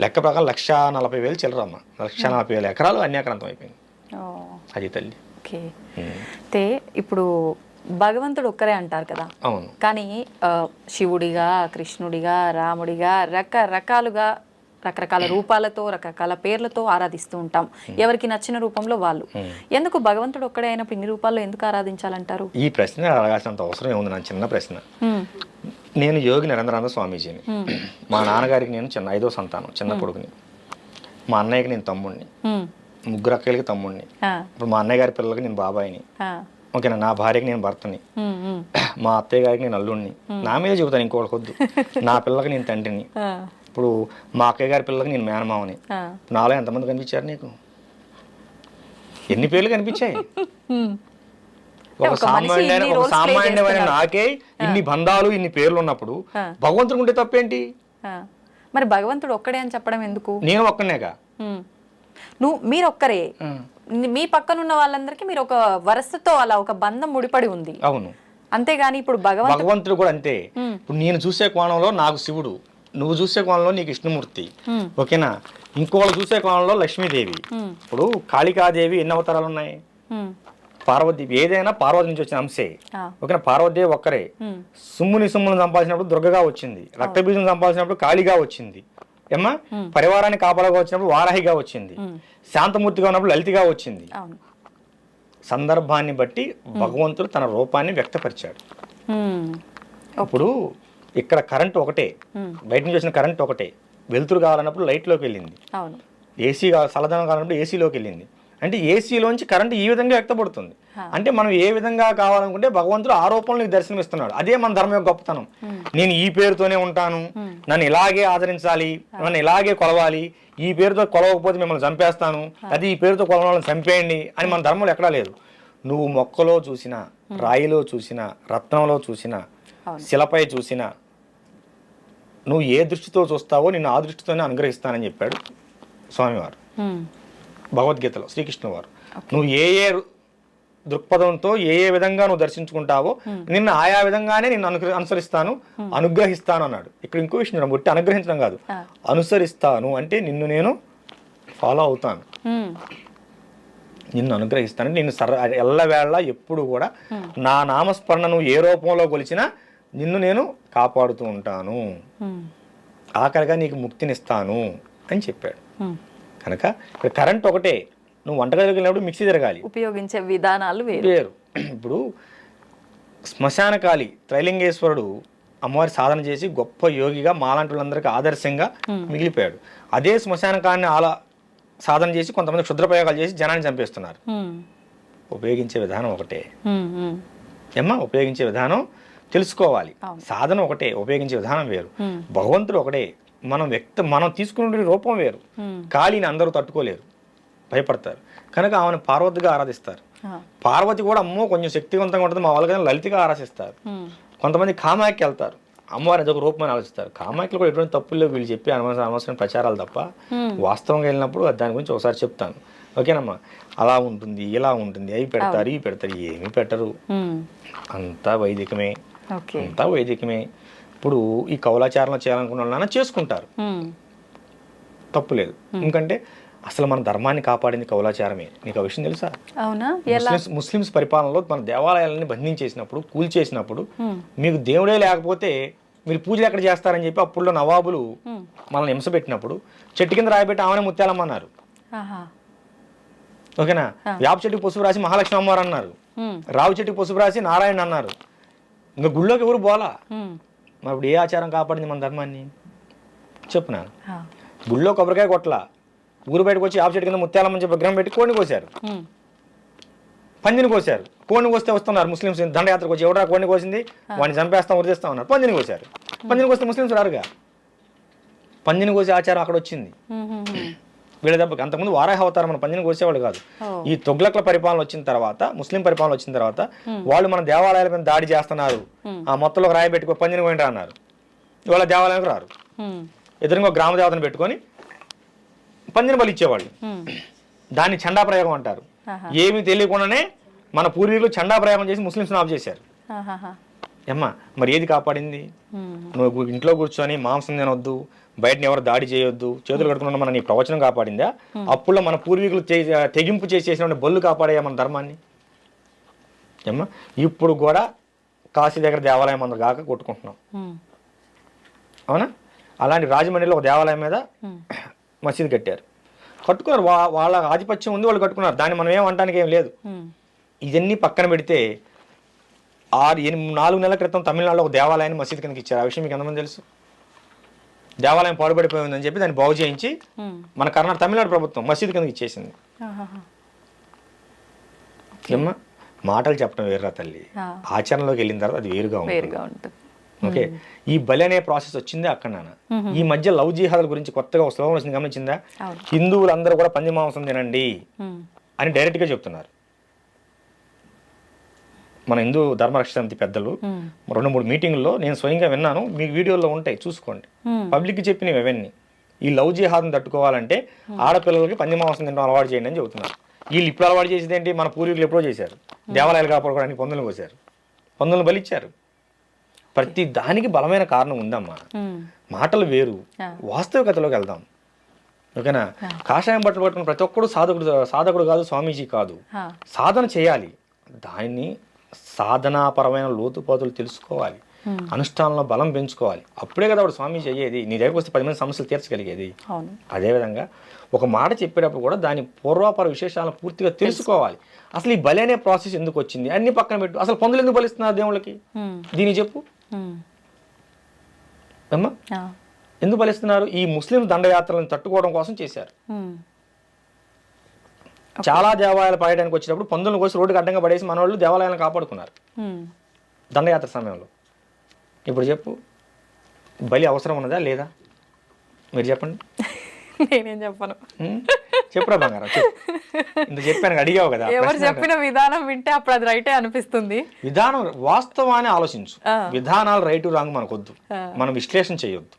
లెక్క ప్రకారం 1,40,000 చిల్లరమ్మా, 1,40,000 ఎకరాలు అన్యాక్రాంతం అయిపోయింది. అది తల్లి. అయితే ఇప్పుడు భగవంతుడు ఒక్కరే అంటారు కదా. అవును. కానీ శివుడిగా, కృష్ణుడిగా, రాముడిగా రకరకాల రూపాలతో రకరకాల పేర్లతో ఆరాధిస్తూ ఉంటాం, ఎవరికి నచ్చిన రూపంలో వాళ్ళు. ఎందుకు భగవంతుడు ఒక్కడే అయినప్పుడు ఇన్ని రూపాల్లో ఎందుకు ఆరాధించాలంటారు? ఈ ప్రశ్న అడగాల్సినంత అవసరం ఏముంది? నా చిన్న ప్రశ్న. నేను యోగి నరేంద్రానంద స్వామీజీని. మా నాన్నగారికి నేను 5వ సంతానం, చిన్న కొడుకుని. మా అన్నయ్యకి నేను తమ్ముడిని, 3 అక్కలకి తమ్ముడిని. ఇప్పుడు మా అన్నయ్య గారి పిల్లలకి నేను బాబాయిని. ఓకేనా? నా భార్యకి నేను భర్తని, మా అత్తయ్య గారికి నేను అల్లుడిని. నా మీద చెబుతాను, ఇంకోటి వద్దు. నా పిల్లలకి నేను తండ్రిని. ఇప్పుడు మా అక్కయ్య గారి పిల్లలకి నేను మేనమావని. నాలో ఎంతమంది కనిపించారు నీకు? ఎన్ని పేర్లు కనిపించాయి? ఒక సామాన్యమైన నాకే ఇన్ని బంధాలు, ఇన్ని పేర్లు ఉన్నప్పుడు భగవంతుడు ఉంటే తప్పేంటి? మరి భగవంతుడు ఒక్కడే అని చెప్పడం ఎందుకు? నేను ఒక్కనేగా. మీరు ఒక్కరే, మీ పక్కన ఉన్న వాళ్ళందరికీ మీరు ఒక వరసతో అలా ఒక బంధం ముడిపడి ఉంది. అవును. అంతేగాని ఇప్పుడు భగవంతుడు కూడా అంతే. ఇప్పుడు నేను చూసే కోణంలో నాకు శివుడు, నువ్వు చూసే కోణంలో నీకు విష్ణుమూర్తి. ఓకేనా? ఇంకోళ్ళు చూసే కోణంలో లక్ష్మీదేవి. ఇప్పుడు కాళికాదేవి ఎన్ని అవతారాలు ఉన్నాయి? పార్వతీదేవి. ఏదైనా పార్వతి నుంచి వచ్చిన అంశే. ఓకేనా? పార్వతీదేవి ఒక్కరే. సుమ్ముని సంపాదించినప్పుడు దుర్గగా వచ్చింది, రక్తబీజం సంపాదించినప్పుడు కాళిగా వచ్చింది, ఏమ్మా పరివారాన్ని కాపాడగా వచ్చినప్పుడు వారాహిగా వచ్చింది, శాంతమూర్తిగా ఉన్నప్పుడు లలితగా వచ్చింది. సందర్భాన్ని బట్టి భగవంతుడు తన రూపాన్ని వ్యక్తపరిచాడు. ఇప్పుడు ఇక్కడ కరెంట్ ఒకటే, బయట నుంచి వచ్చిన కరెంట్ ఒకటే. వెలుతురు కావాలన్నప్పుడు లైట్లోకి వెళ్ళింది, ఏసీ చల్లదనం కావాలన్నప్పుడు ఏసీలోకి వెళ్ళింది. అంటే ఏసీలోంచి కరెంట్ ఈ విధంగా వ్యక్తపడుతుంది. అంటే మనం ఏ విధంగా కావాలనుకుంటే భగవంతుడు ఆ రూపంలో నీకు దర్శనం ఇస్తున్నాడు. అదే మన ధర్మం యొక్క గొప్పతనం. నేను ఈ పేరుతోనే ఉంటాను, నన్ను ఇలాగే ఆదరించాలి, నన్ను ఇలాగే కొలవాలి, ఈ పేరుతో కొలవకపోతే మిమ్మల్ని చంపేస్తాను, అది ఈ పేరుతో కొలవాలని చంపేయండి అని మన ధర్మంలో ఎక్కడా లేదు. నువ్వు మొక్కలో చూసినా, రాయిలో చూసినా, రత్నంలో చూసినా, శిలపై చూసినా, నువ్వు ఏ దృష్టితో చూస్తావో నిన్ను ఆ దృష్టితోనే అనుగ్రహిస్తానని చెప్పాడు స్వామివారు భగవద్గీతలో, శ్రీకృష్ణ వారు. నువ్వు ఏ ఏ దృక్పథంతో ఏ విధంగా నువ్వు దర్శించుకుంటావో నిన్ను ఆయా విధంగానే నిన్ను అనుసరిస్తాను, అనుగ్రహిస్తాను అన్నాడు. ఇక్కడ ఇంకో విషయం, బుట్టి అనుగ్రహించడం కాదు, అనుసరిస్తాను అంటే నిన్ను నేను ఫాలో అవుతాను, నిన్ను అనుగ్రహిస్తాను. నిన్ను ఎల్లవేళ ఎప్పుడు కూడా నా నామస్మరణ నువ్వు ఏ రూపంలో కొలిచినా నిన్ను నేను కాపాడుతూ ఉంటాను, ఆఖరిగా నీకు ముక్తినిస్తాను అని చెప్పాడు. కనుక ఇక్కడ కరెంట్ ఒకటే. నువ్వు వంటగదిలోకి వెళ్ళినప్పుడు మిక్సీ తిరగాలి, ఉపయోగించే విధానాలు వేరు. ఇప్పుడు శ్మశానకాళి త్రైలింగేశ్వరుడు అమ్మవారి సాధన చేసి గొప్ప యోగిగా మాలాంటి వాళ్ళందరికీ ఆదర్శంగా మిగిలిపోయాడు. అదే శ్మశానకాన్ని సాధన చేసి కొంతమంది క్షుద్ర ప్రయోగాలు చేసి జనాన్ని చంపేస్తున్నారు. ఉపయోగించే విధానం ఒకటే ఏమ్మా, ఉపయోగించే విధానం తెలుసుకోవాలి. సాధన ఒకటే, ఉపయోగించే విధానం వేరు. భగవంతుడు ఒకటే, మనం తీసుకునే రూపం వేరు. కాళీని అందరూ తట్టుకోలేరు, భయపడతారు. కనుక ఆమెను పార్వతిగా ఆరాధిస్తారు. పార్వతి కూడా అమ్మో కొంచెం శక్తివంతంగా ఉంటుంది, మా వాళ్ళకి లలితగా ఆరాధిస్తారు. కొంతమంది కామాఖ్య వెళ్తారు, అమ్మవారి అదొక రూపమని ఆలోచిస్తారు. కామాఖ్యలు కూడా ఎటువంటి తప్పులు వీళ్ళు చెప్పి అనవసరం ప్రచారాలు తప్ప, వాస్తవంగా వెళ్ళినప్పుడు దాని గురించి ఒకసారి చెప్తాను. ఓకేనమ్మా, అలా ఉంటుంది ఇలా ఉంటుంది, అవి పెడతారు ఇవి పెడతారు, ఏమీ పెట్టరు, అంతా వైదికమే, అంతా వైదికమే. ఇప్పుడు ఈ కౌలాచారంలో చేయాలనుకున్న వాళ్ళైనా చేసుకుంటారు, తప్పులేదు. ఎందుకంటే అసలు మన ధర్మాన్ని కాపాడింది కౌలాచారమే. నీకు ఆ విషయం తెలుసా? అవునా? ముస్లిమ్స్ పరిపాలనలో మన దేవాలయాలని బంధించేసినప్పుడు, కూల్చేసినప్పుడు మీకు దేవుడే లేకపోతే మీరు పూజలు ఎక్కడ చేస్తారని చెప్పి అప్పుడులో నవాబులు మనల్ని హింస పెట్టినప్పుడు చెట్టు కింద రాయబెట్టి ఆమెనే ముత్యాలమ్మన్నారు. ఓకేనా? వేప చెట్టుకి పసుపు రాసి మహాలక్ష్మి అమ్మవారు అన్నారు, రావు చెట్టుకి పసుపు రాసి నారాయణ అన్నారు. ఇంకా గుళ్ళోకి ఎవరు పోలా. మరి ఇప్పుడు ఏ ఆచారం కాపాడింది మన ధర్మాన్ని చెప్పునా? గుళ్ళో కొబ్బరికాయ కొట్టలా, ఊరు బయటకు వచ్చి వేప చెట్టు కింద ముత్యాలమ్మని చెప్పి విగ్రహం పెట్టి కోడిని కోసారు, పందిని కోసారు. కోడిని కోస్తే వస్తున్నారు ముస్లిమ్స్ దండయాత్రకు వచ్చి, ఎవడా కోడిని కోసింది వాడిని చంపేస్తాం వదిలేస్తాం అన్నారు. పందిని కోసారు. పందిని కోస్తే ముస్లిమ్స్ రారుగా. పందిని కోసే ఆచారం అక్కడ వచ్చింది వీళ్ళ దెబ్బకి. అంతకుముందు వారాహ అవతారం మన పందిని కోసేవాళ్ళు కాదు. ఈ తొగ్లక్ల పరిపాలన వచ్చిన తర్వాత, ముస్లిం పరిపాలన వచ్చిన తర్వాత వాళ్ళు మన దేవాలయాల మీద దాడి చేస్తున్నారు, ఆ మొత్తంలో రాయి పెట్టుకో పందిని పోయిన అన్నారు. వాళ్ళ దేవాలయానికి రారు, ఎదురుగా గ్రామ దేవతను పెట్టుకొని పందిని బలి ఇచ్చేవాళ్ళు. దాన్ని చండా ప్రయోగం అంటారు. ఏమీ తెలియకుండానే మన పూర్వీకులు చండా ప్రయోగం చేసి ముస్లింస్ని ఆఫ్ చేశారు. అమ్మా, మరి ఏది కాపాడింది? నువ్వు ఇంట్లో కూర్చొని మాంసం తినొద్దు, బయటని ఎవరు దాడి చేయొద్దు, చేతులు కట్టుకున్న మన నీ ప్రవచనం కాపాడిందా? అప్పుల్లో మన పూర్వీకులు తెగింపు చేసేసిన బొల్లు కాపాడే మన ధర్మాన్ని. అమ్మా, ఇప్పుడు కూడా కాశీ దగ్గర దేవాలయం అందరు కాక కొట్టుకుంటున్నాం, అవునా? అలాంటి రాజమండ్రిలో ఒక దేవాలయం మీద మసీదు కట్టారు, కట్టుకున్నారు. వాళ్ళ ఆధిపత్యం ఉంది, వాళ్ళు కట్టుకున్నారు. దాన్ని మనం ఏమంటానికి ఏం లేదు. ఇవన్నీ పక్కన పెడితే 4 నెలల క్రితం తమిళనాడులో ఒక దేవాలయాన్ని మసీదు కిందకి ఇచ్చారు. ఆ విషయం మీకు ఎంతమంది తెలుసు? దేవాలయం పాడుపడిపోయిందని చెప్పి దాన్ని బాగు చేయించి మన తమిళనాడు ప్రభుత్వం మసీదు కిందకి ఇచ్చేసింది. ఏమ్మా, మాటలు చెప్పడం వేరురా తల్లి, ఆచరణలోకి వెళ్ళిన తర్వాత అది వేరుగా ఉంటుంది. ఓకే, ఈ బలి అనే ప్రాసెస్ వచ్చిందే అక్కడ. నాన్న ఈ మధ్య లవ్ జిహాదుల గురించి కొత్తగా ఒక స్లోగన్ వచ్చింది, గమనించిందా? హిందువులందరూ కూడా పంది మాంసం తినండి అని డైరెక్ట్ గా చెప్తున్నారు. మన హిందూ ధర్మరక్షణ సమితి పెద్దలు 2-3 మీటింగుల్లో నేను స్వయంగా విన్నాను, మీకు వీడియోలో ఉంటాయి చూసుకోండి. పబ్లిక్ చెప్పినవి అవన్నీ. ఈ లవ్ జిహాద్ని తట్టుకోవాలంటే ఆడపిల్లలకి పంది మాంసం తినడం అలవాటు చేయండి అని చెబుతున్నారు. వీళ్ళు ఇప్పుడు అలవాటు చేసేది ఏంటి? మన పూర్వీకులు ఎప్పుడో చేశారు. దేవాలయాలు కాపాడుకోవడానికి పందులు కోసారు, పందులను బలిచ్చారు. ప్రతి దానికి బలమైన కారణం ఉందమ్మా. మాటలు వేరు, వాస్తవికతలోకి వెళ్దాం. ఓకేనా? కాషాయం బట్టలు పట్టుకుని ప్రతి ఒక్కడు సాధకుడు కాదు, స్వామీజీ కాదు. సాధన చేయాలి, దాన్ని సాధనాపరమైన లోతుపాతులు తెలుసుకోవాలి, అనుష్ఠానంలో బలం పెంచుకోవాలి. అప్పుడే కదా వాడు స్వామీజీ అయ్యేది, నీ దగ్గరకు వస్తే 10 మంది సమస్యలు తీర్చగలిగేది. అదేవిధంగా ఒక మాట చెప్పేటప్పుడు కూడా దాని పూర్వాపర విశేషాలను పూర్తిగా తెలుసుకోవాలి. అసలు ఈ బలి అనే ప్రాసెస్ ఎందుకు వచ్చింది అన్ని పక్కన పెట్టు. అసలు పందులు ఎందుకు బలిస్తున్నారు దేవుళ్ళకి? దీన్ని చెప్పు అమ్మా. ఎందుకు బలిస్తున్నారు? ఈ ముస్లిం దండయాత్రలను తట్టుకోవడం కోసం చేశారు. చాలా దేవాలయాలు పాయడానికి వచ్చినప్పుడు పందులను కోసి రోడ్డుకి అడ్డంగా పడేసి మన వాళ్ళు దేవాలయాలను కాపాడుకున్నారు దండయాత్ర సమయంలో. ఇప్పుడు చెప్పు, బలి అవసరం ఉన్నదా లేదా? మీరు చెప్పండి. నేనేం చెప్పను. చెప్పురా బంగారం, ఇంత చెప్పాను, అడిగావు కదా. ఎవరు చెప్పిన విధానం వింటే అప్పుడు అది రైటే అనిపిస్తుంది. విధానం వాస్తవాన్ని ఆలోచించు. విధానాలు రైటు రాంగ్ మనకొద్దు, మనం విశ్లేషణ చేయొద్దు,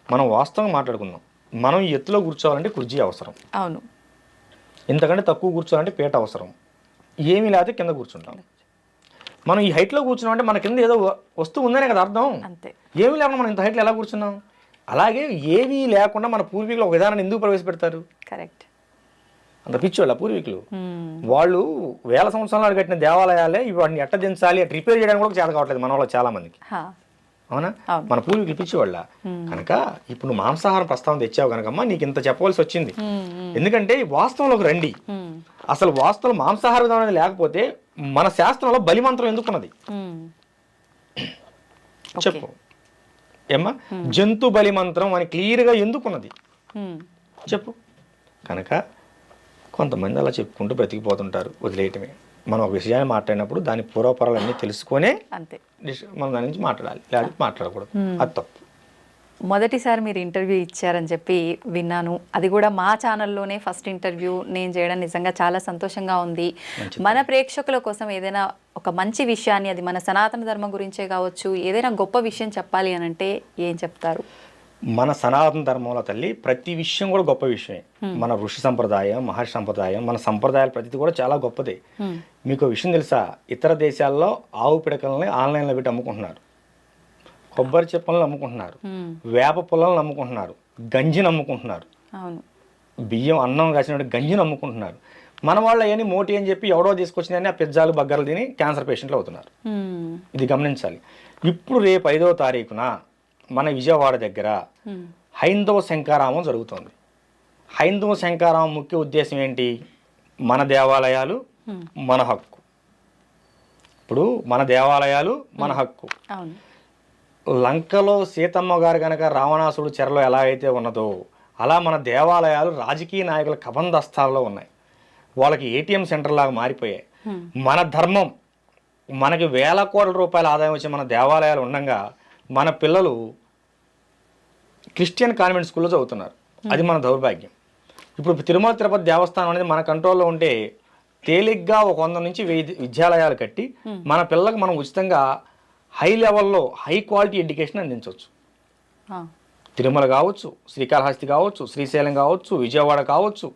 మనం వాస్తవంగా మాట్లాడుకుందాం. మనం ఈ ఎత్తులో కూర్చోవాలంటే కుర్చీ అవసరం, అవును. ఇంతకంటే తక్కువ కూర్చోవాలంటే పీట అవసరం. ఏమీ లేకపోతే కింద కూర్చుంటాం. మనం ఈ హైట్లో కూర్చున్నాం అంటే మన కింద ఏదో వస్తువు ఉందనే కదా అర్థం. ఏమీ లేకుండా మనం ఇంత హైట్లో ఎలా కూర్చున్నాం? అలాగే ఏమీ లేకుండా మన పూర్వీకులు ఒక విధానాన్ని ఎందుకు ప్రవేశపెడతారు? కరెక్ట్. అంత పిచ్చోళ్ళ పూర్వీకులు. వాళ్ళు వేల సంవత్సరాలు కట్టిన దేవాలయాలే వాటిని ఎట్ట దించాలి, అటు రిపేర్ చేయడానికి కూడా చేత కావట్లేదు మన వాళ్ళు చాలా మందికి. అవునా? మన పూర్వీకులు పిచ్చివాళ్ళ. కనుక ఇప్పుడు నువ్వు మాంసాహారం ప్రస్తావన తెచ్చావు కనుకమ్మా నీకు ఇంత చెప్పవలసి వచ్చింది. ఎందుకంటే వాస్తవంలోకి రండి. అసలు వాస్తవం మాంసాహార విధానం అనేది లేకపోతే మన శాస్త్రంలో బలిమంత్రం ఎందుకున్నది చెప్పు ఏమ్మా? జంతు బలి మంత్రం అని క్లియర్గా ఎందుకున్నది చెప్పు. కనుక కొంతమంది అలా చెప్పుకుంటూ బ్రతికిపోతుంటారు, వదిలేయటమే. మనం ఒక విషయాన్ని మాట్లాడినప్పుడు దాని పూర్వపరాలన్నీ తెలుసుకొనే అంతే మనం దాని నుంచి మాట్లాడాలి, లేకపోతే మాట్లాడకూడదు. అది తప్పు. మొదటిసారి మీరు ఇంటర్వ్యూ ఇచ్చారని చెప్పి విన్నాను. అది కూడా మా ఛానల్లోనే ఫస్ట్ ఇంటర్వ్యూ నేను చేయడం నిజంగా చాలా సంతోషంగా ఉంది. మన ప్రేక్షకుల కోసం ఏదైనా ఒక మంచి విషయాన్ని, అది మన సనాతన ధర్మం గురించే కావచ్చు, ఏదైనా గొప్ప విషయం చెప్పాలి అని అంటే ఏం చెప్తారు? మన సనాతన ధర్మంలో తల్లి ప్రతి విషయం కూడా గొప్ప విషయమే. మన ఋషి సంప్రదాయం, మహర్షి సంప్రదాయం, మన సంప్రదాయాలు ప్రతిది కూడా చాలా గొప్పదే. మీకు ఒక విషయం తెలుసా, ఇతర దేశాల్లో ఆవు పిడకల్ని ఆన్లైన్లో పెట్టి అమ్ముకుంటున్నారు, కొబ్బరి చెప్పలను అమ్ముకుంటున్నారు, వేప పుల్లలను అమ్ముకుంటున్నారు, గంజిని అమ్ముకుంటున్నారు, బియ్యం అన్నం కాసినట్టు గంజిని అమ్ముకుంటున్నారు. మన వాళ్ళు అవన్నీ మోటి అని చెప్పి ఎవడో తీసుకొచ్చిందని ఆ పిజ్జాలు బగ్గర్లు తిని క్యాన్సర్ పేషెంట్లు అవుతున్నారు. ఇది గమనించాలి. ఇప్పుడు రేపు 5వ తారీఖున మన విజయవాడ దగ్గర హైందవ శంకారామం జరుగుతుంది. హైందవ శంకారామం ముఖ్య ఉద్దేశం ఏంటి? మన దేవాలయాలు మన హక్కు. ఇప్పుడు మన దేవాలయాలు మన హక్కు. లంకలో సీతమ్మ గారు కనుక రావణాసుడు చెరలో ఎలా అయితే ఉన్నదో అలా మన దేవాలయాలు రాజకీయ నాయకుల కబంధస్థాల్లో ఉన్నాయి. వాళ్ళకి ఏటీఎం సెంటర్ లాగా మారిపోయాయి. మన ధర్మం, మనకి వేల కోట్ల రూపాయల ఆదాయం వచ్చే మన దేవాలయాలు ఉండగా మన పిల్లలు క్రిస్టియన్ కాన్వెంట్ స్కూల్లో చదువుతున్నారు. అది మన దౌర్భాగ్యం. ఇప్పుడు తిరుమల తిరుపతి దేవస్థానం అనేది మన కంట్రోల్లో ఉంటే తేలిగ్గా ఒక 100 నుంచి 1000 విద్యాలయాలు కట్టి మన పిల్లలకు మనం ఉచితంగా హై లెవెల్లో హై క్వాలిటీ ఎడ్యుకేషన్ అందించవచ్చు. తిరుమల కావచ్చు, శ్రీకాళహస్తి కావచ్చు, శ్రీశైలం కావచ్చు, విజయవాడ కావచ్చు,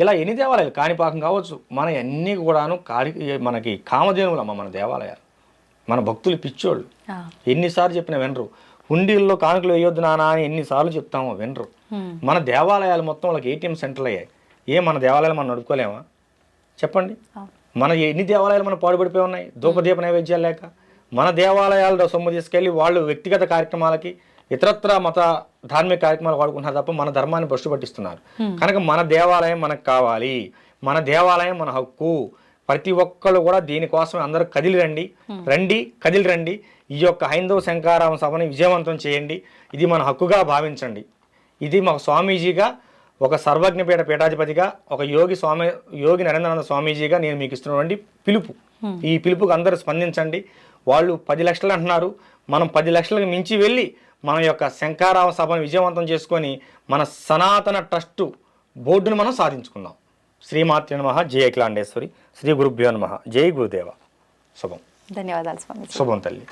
ఇలా ఎన్ని దేవాలయాలు, కాణిపాకం కావచ్చు, మన అన్నీ కూడాను మనకి కామధేనువులమ్మ మన దేవాలయాలు. మన భక్తులు పిచ్చోళ్ళు, ఎన్నిసార్లు చెప్పినా వినరు. హుండీల్లో కానుకలు వేయొద్దు నానా అని ఎన్నిసార్లు చెప్తామో వినరు. మన దేవాలయాలు మొత్తం వాళ్ళకి ఏటీఎం సెంటర్లు అయ్యాయి. మన దేవాలయాలు మనం నడుపుకోలేమా చెప్పండి? మన ఎన్ని దేవాలయాలు మనం పాడుపడిపోయి ఉన్నాయి ధూపదీప నైవేద్యాలు లేక. మన దేవాలయాలు సొమ్ము తీసుకెళ్ళి వాళ్ళు వ్యక్తిగత కార్యక్రమాలకి ఇతరత్ర మత ధార్మిక కార్యక్రమాలు వాడుకుంటున్నారు తప్ప మన ధర్మాన్ని భ్రష్టు పట్టిస్తున్నారు. కనుక మన దేవాలయం మనకు కావాలి, మన దేవాలయం మన హక్కు. ప్రతి ఒక్కళ్ళు కూడా దీనికోసం అందరూ కదిలి రండి. ఈ యొక్క హైందవ శంకారామ సభని విజయవంతం చేయండి. ఇది మన హక్కుగా భావించండి. ఇది మాకు స్వామీజీగా, ఒక సర్వజ్ఞపీఠ పీఠాధిపతిగా, ఒక యోగి నరేంద్రానంద స్వామీజీగా నేను మీకు ఇస్తున్నటువంటి పిలుపు. ఈ పిలుపుకి అందరూ స్పందించండి. వాళ్ళు 10 లక్షలు అంటున్నారు, మనం 10 లక్షలకు మించి వెళ్ళి మన యొక్క శంకారామ సభను విజయవంతం చేసుకొని మన సనాతన ట్రస్టు బోర్డును మనం సాధించుకుందాం. శ్రీమాత్రే నమః. జై అఖిలాండేశ్వరి. శ్రీ గురుభ్యో నమః. జై గురుదేవ. శుభం. ధన్యవాదాలు స్వామి. శుభం తల్లి.